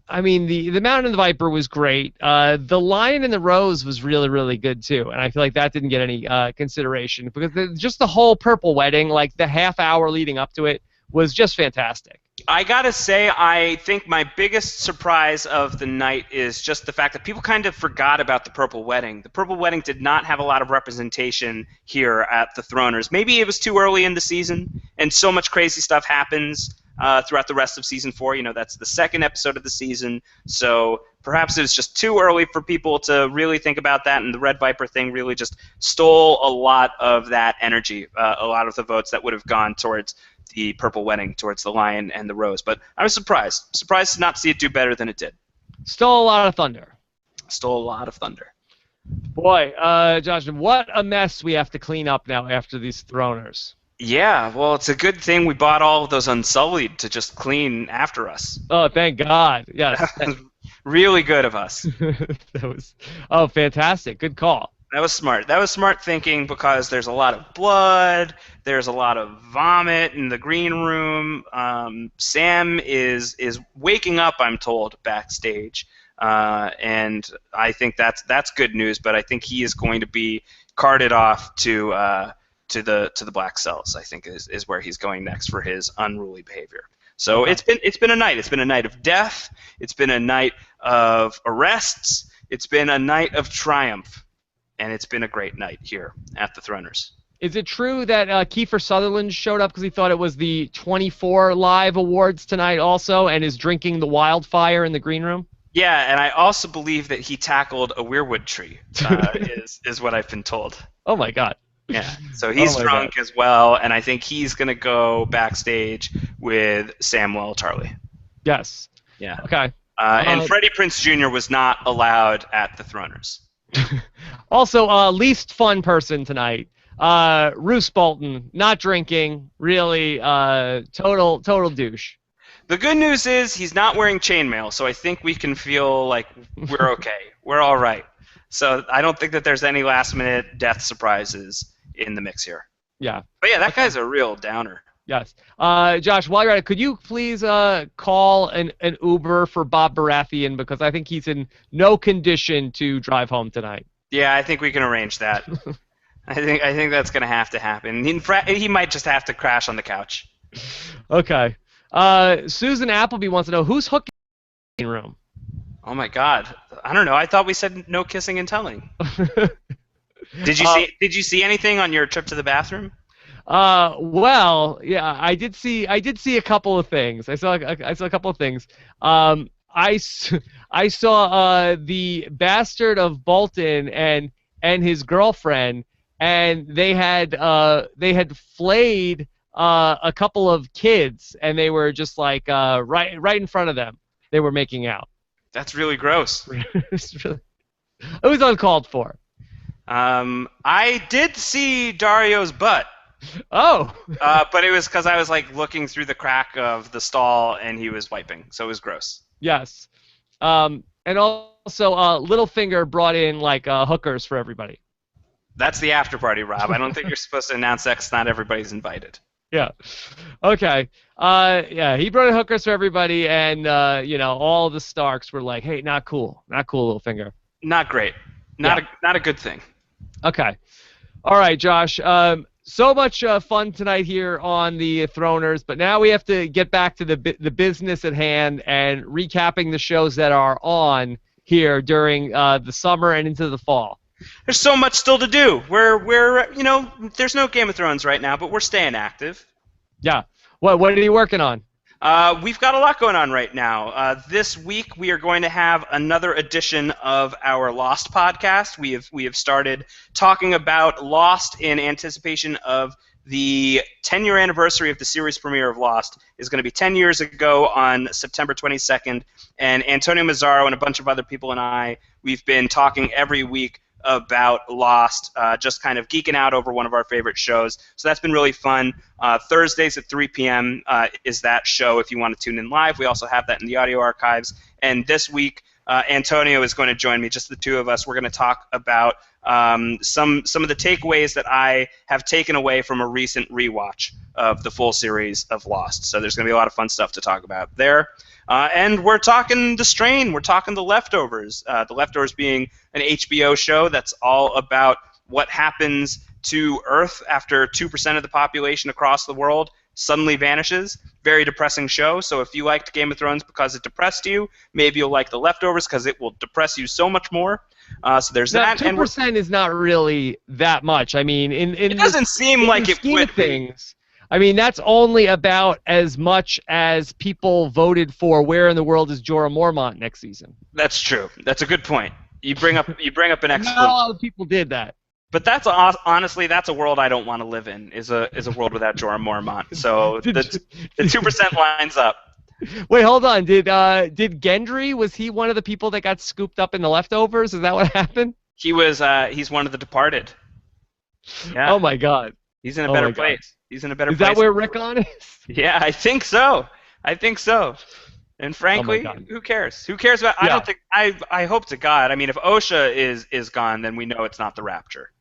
Mountain and the Viper was great. The Lion and the Rose was really, really good too, and I feel like that didn't get any consideration because just the whole Purple Wedding, like the half hour leading up to it, was just fantastic. I gotta say, I think my biggest surprise of the night is just the fact that people kind of forgot about the Purple Wedding. The Purple Wedding did not have a lot of representation here at the Throners. Maybe it was too early in the season, and so much crazy stuff happens throughout the rest of season 4. That's the second episode of the season, so perhaps it was just too early for people to really think about that, and the Red Viper thing really just stole a lot of that energy, a lot of the votes that would have gone towards the Purple Wedding, towards the Lion and the Rose. But I was surprised to not see it do better than it did. Stole a lot of thunder. Stole a lot of thunder. Boy, Josh, what a mess we have to clean up now after these Throners. Yeah, well, it's a good thing we bought all of those Unsullied to just clean after us. Oh, thank God. Yes. Really good of us. That was fantastic. Good call. That was smart. That was smart thinking because there's a lot of blood, there's a lot of vomit in the green room. Sam is waking up, I'm told, backstage, and I think that's good news. But I think he is going to be carted off to the black cells. I think is where he's going next for his unruly behavior. So Okay. it's been a night. It's been a night of death. It's been a night of arrests. It's been a night of triumph. And it's been a great night here at the Throners. Is it true that Kiefer Sutherland showed up because he thought it was the 24 live awards tonight also and is drinking the wildfire in the green room? Yeah, and I also believe that he tackled a weirwood tree, is what I've been told. Oh, my God. Yeah, so he's Oh my drunk as well, and I think he's going to go backstage with Samwell Tarly. Yes. Yeah. Okay. And Freddie Prinze Jr. was not allowed at the Throners. Also, least fun person tonight. Roose Bolton, not drinking, really total douche. The good news is he's not wearing chainmail, so I think we can feel like we're okay. We're all right. So I don't think that there's any last-minute death surprises in the mix here. Yeah. But yeah, that guy's a real downer. Yes. Josh, while you're at it, could you please call an Uber for Bob Baratheon because I think he's in no condition to drive home tonight. Yeah, I think we can arrange that. I think that's going to have to happen. He might just have to crash on the couch. Okay. Susan Appleby wants to know who's hooking in the room. Oh my God, I don't know. I thought we said no kissing and telling. Did you see anything on your trip to the bathroom? Well, yeah, I did see a couple of things. I saw a couple of things. I saw the bastard of Bolton and his girlfriend, and they had flayed a couple of kids, and they were just like right in front of them. They were making out. That's really gross. It was uncalled for. I did see Dario's butt. Oh. But it was because I was like looking through the crack of the stall and he was wiping, so it was gross. Yes. And also, Littlefinger brought in like hookers for everybody. That's the after party, Rob. I don't think you're supposed to announce that 'cause not everybody's invited. Yeah. Okay. Yeah, he brought in hookers for everybody, and all the Starks were like, "Hey, not cool, Littlefinger." Not great. Not a good thing. Okay. All right, Josh. So much fun tonight here on the Throners, but now we have to get back to the business at hand and recapping the shows that are on here during the summer and into the fall. There's so much still to do. There's no Game of Thrones right now, but we're staying active. Yeah. What are you working on? We've got a lot going on right now. This week we are going to have another edition of our Lost podcast. We have started talking about Lost in anticipation of the 10-year anniversary of the series premiere of Lost. Is going to be 10 years ago on September 22nd, and Antonio Mazzaro and a bunch of other people and I, we've been talking every week about Lost, just kind of geeking out over one of our favorite shows. So that's been really fun. Thursdays at 3 p.m. Is that show if you want to tune in live. We also have that in the audio archives. And this week, Antonio is going to join me, just the two of us. We're going to talk about some of the takeaways that I have taken away from a recent rewatch of the full series of Lost. So there's going to be a lot of fun stuff to talk about there. And we're talking The Strain. We're talking The Leftovers. The Leftovers being an HBO show that's all about what happens to Earth after 2% of the population across the world suddenly vanishes. Very depressing show. So if you liked Game of Thrones because it depressed you, maybe you'll like The Leftovers because it will depress you so much more. So there's that. 2% is not really that much. I mean, it doesn't seem like it would be. I mean, that's only about as much as people voted for where in the world is Jorah Mormont next season. That's true. That's a good point. You bring up an excellent. Not a lot of people did that. But that's honestly, that's a world I don't want to live in. Is a world without Jorah Mormont. So the 2% lines up. Wait, hold on. Did Gendry, was he one of the people that got scooped up in The Leftovers? Is that what happened? He was. He's one of the departed. Yeah. Oh my God. He's in a better place. He's in a better place. Is that where Rickon is? Yeah, I think so. And frankly, who cares? Who cares about? Yeah. I don't think. I hope to God. I mean, if Osha is gone, then we know it's not the Rapture.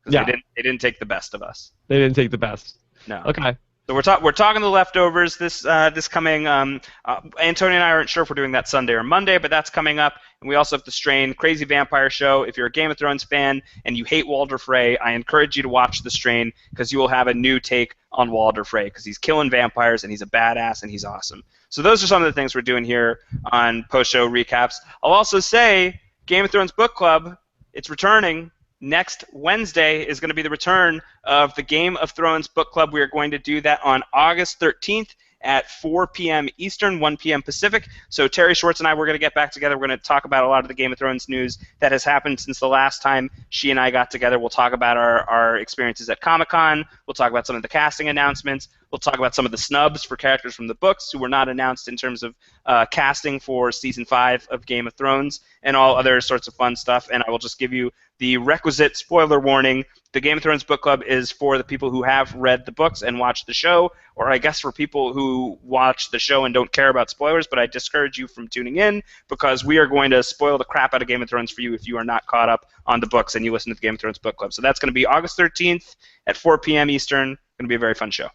Yeah. They didn't take the best of us. They didn't take the best. No. Okay. So we're talking The Leftovers this coming. Antonio and I aren't sure if we're doing that Sunday or Monday, but that's coming up. And we also have The Strain, Crazy Vampire Show. If you're a Game of Thrones fan and you hate Walder Frey, I encourage you to watch The Strain because you will have a new take on Walder Frey because he's killing vampires and he's a badass and he's awesome. So those are some of the things we're doing here on post-show recaps. I'll also say Game of Thrones Book Club, it's returning. Next Wednesday is going to be the return of the Game of Thrones Book Club. We are going to do that on August 13th at 4 p.m. Eastern, 1 p.m. Pacific. So Terry Schwartz and I, we're going to get back together. We're going to talk about a lot of the Game of Thrones news that has happened since the last time she and I got together. We'll talk about our experiences at Comic-Con. We'll talk about some of the casting announcements. We'll talk about some of the snubs for characters from the books who were not announced in terms of casting for Season 5 of Game of Thrones and all other sorts of fun stuff. And I will just give you the requisite spoiler warning. The Game of Thrones Book Club is for the people who have read the books and watched the show, or I guess for people who watch the show and don't care about spoilers, but I discourage you from tuning in because we are going to spoil the crap out of Game of Thrones for you if you are not caught up on the books and you listen to the Game of Thrones Book Club. So that's going to be August 13th at 4 p.m. Eastern. Going to be a very fun show.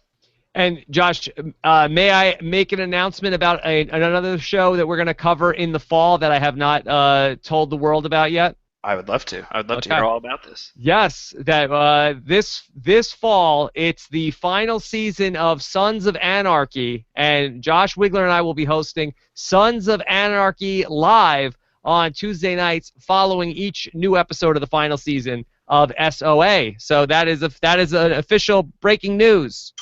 And Josh, may I make an announcement about another show that we're going to cover in the fall that I have not told the world about yet? I would love to. I would love to Okay. hear all about this. Yes, that this fall it's the final season of Sons of Anarchy, and Josh Wigler and I will be hosting Sons of Anarchy live on Tuesday nights following each new episode of the final season of SOA. So that is an official breaking news.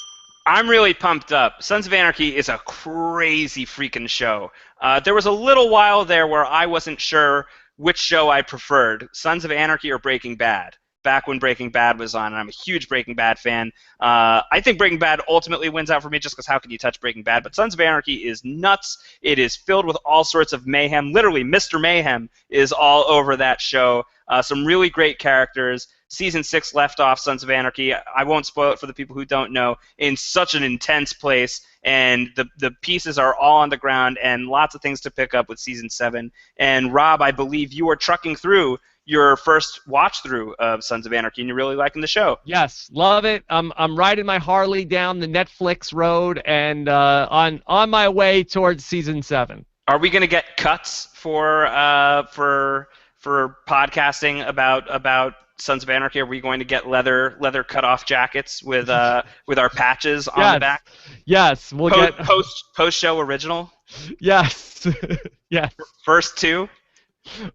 I'm really pumped up. Sons of Anarchy is a crazy freaking show. There was a little while there where I wasn't sure which show I preferred, Sons of Anarchy or Breaking Bad, back when Breaking Bad was on, and I'm a huge Breaking Bad fan. I think Breaking Bad ultimately wins out for me just because how can you touch Breaking Bad? But Sons of Anarchy is nuts. It is filled with all sorts of mayhem. Literally, Mr. Mayhem is all over that show. Some really great characters. Season 6 left off Sons of Anarchy. I won't spoil it for the people who don't know, in such an intense place, and the pieces are all on the ground, and lots of things to pick up with Season 7. And Rob, I believe you are trucking through your first watch through of Sons of Anarchy, and you're really liking the show. Yes, love it. I'm riding my Harley down the Netflix road and on my way towards Season 7. Are we going to get cuts for podcasting about Sons of Anarchy? Are we going to get leather cutoff jackets with our patches on the back? Yes, we'll get post show original. Yes, yes. First two.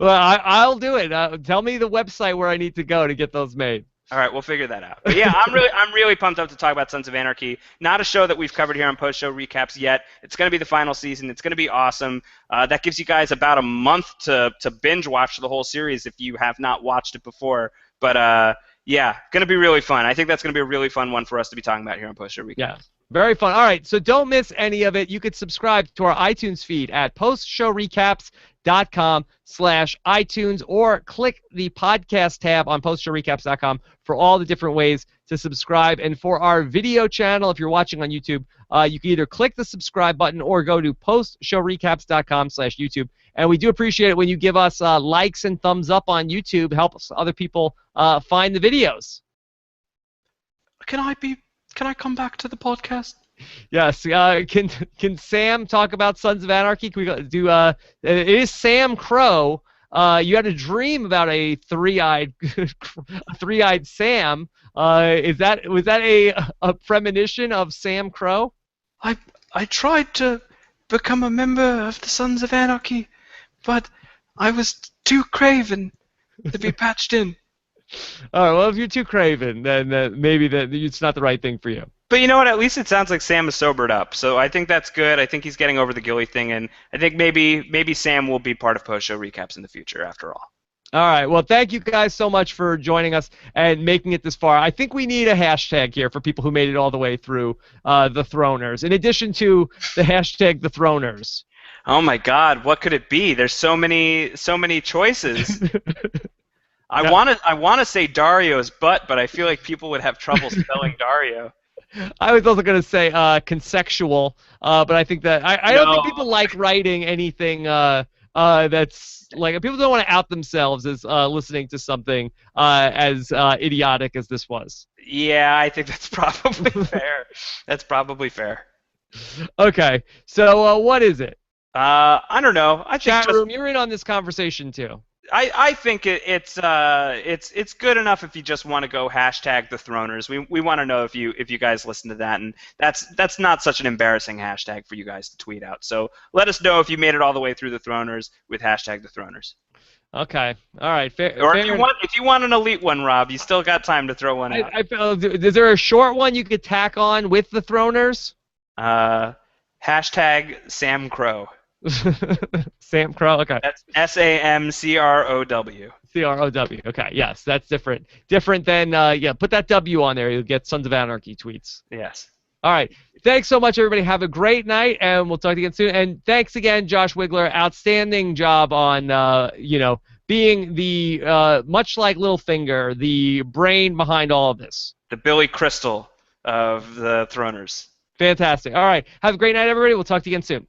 Well, I'll do it. Tell me the website where I need to go to get those made. All right, we'll figure that out. But yeah, I'm really pumped up to talk about Sons of Anarchy. Not a show that we've covered here on post show recaps yet. It's going to be the final season. It's going to be awesome. That gives you guys about a month to binge watch the whole series if you have not watched it before. But yeah, going to be really fun. I think that's going to be a really fun one for us to be talking about here on post show recaps. Yeah. Very fun. All right, so don't miss any of it. You could subscribe to our iTunes feed at postshowrecaps.com/iTunes or click the podcast tab on postshowrecaps.com for all the different ways to subscribe. And for our video channel, if you're watching on YouTube, you can either click the subscribe button or go to postshowrecaps.com/YouTube. And we do appreciate it when you give us likes and thumbs up on YouTube. Helps other people find the videos. Can I come back to the podcast? Yes. Can Sam talk about Sons of Anarchy? Can we do? It is Sam Crow. You had a dream about a three-eyed Sam. Was that a premonition of Sam Crow? I tried to become a member of the Sons of Anarchy, but I was too craven to be patched in. All right, well, if you're too craven, then maybe it's not the right thing for you. But you know what? At least it sounds like Sam is sobered up. So I think that's good. I think he's getting over the Gilly thing, and I think maybe Sam will be part of post-show recaps in the future after all. All right, well, thank you guys so much for joining us and making it this far. I think we need a hashtag here for people who made it all the way through the Throners, in addition to the hashtag the Throners. Oh my God, what could it be? There's so many choices. I want to say Dario's butt, but I feel like people would have trouble spelling Dario. I was also going to say consexual, but I think that I don't think people like writing anything that's like people don't want to out themselves as listening to something as idiotic as this was. Yeah, I think that's probably fair. That's probably fair. Okay, so what is it? I don't know. I think Chat room, you're in on this conversation too. I think it's good enough if you just want to go hashtag the Throners. We want to know if you guys listen to that, and that's not such an embarrassing hashtag for you guys to tweet out. So let us know if you made it all the way through the Throners with hashtag the Throners. Okay, all right. Or if you want an elite one, Rob, you still got time to throw one out. Is there a short one you could tack on with the Throners? Hashtag Sam Crow. Sam Crow, okay. That's SAMCROW. CROW, okay, yes, that's different. Different than, put that W on there. You'll get Sons of Anarchy tweets. Yes. All right. Thanks so much, everybody. Have a great night, and we'll talk to you again soon. And thanks again, Josh Wigler. Outstanding job on, being the, much like Littlefinger, the brain behind all of this. The Billy Crystal of the Throners. Fantastic. All right. Have a great night, everybody. We'll talk to you again soon.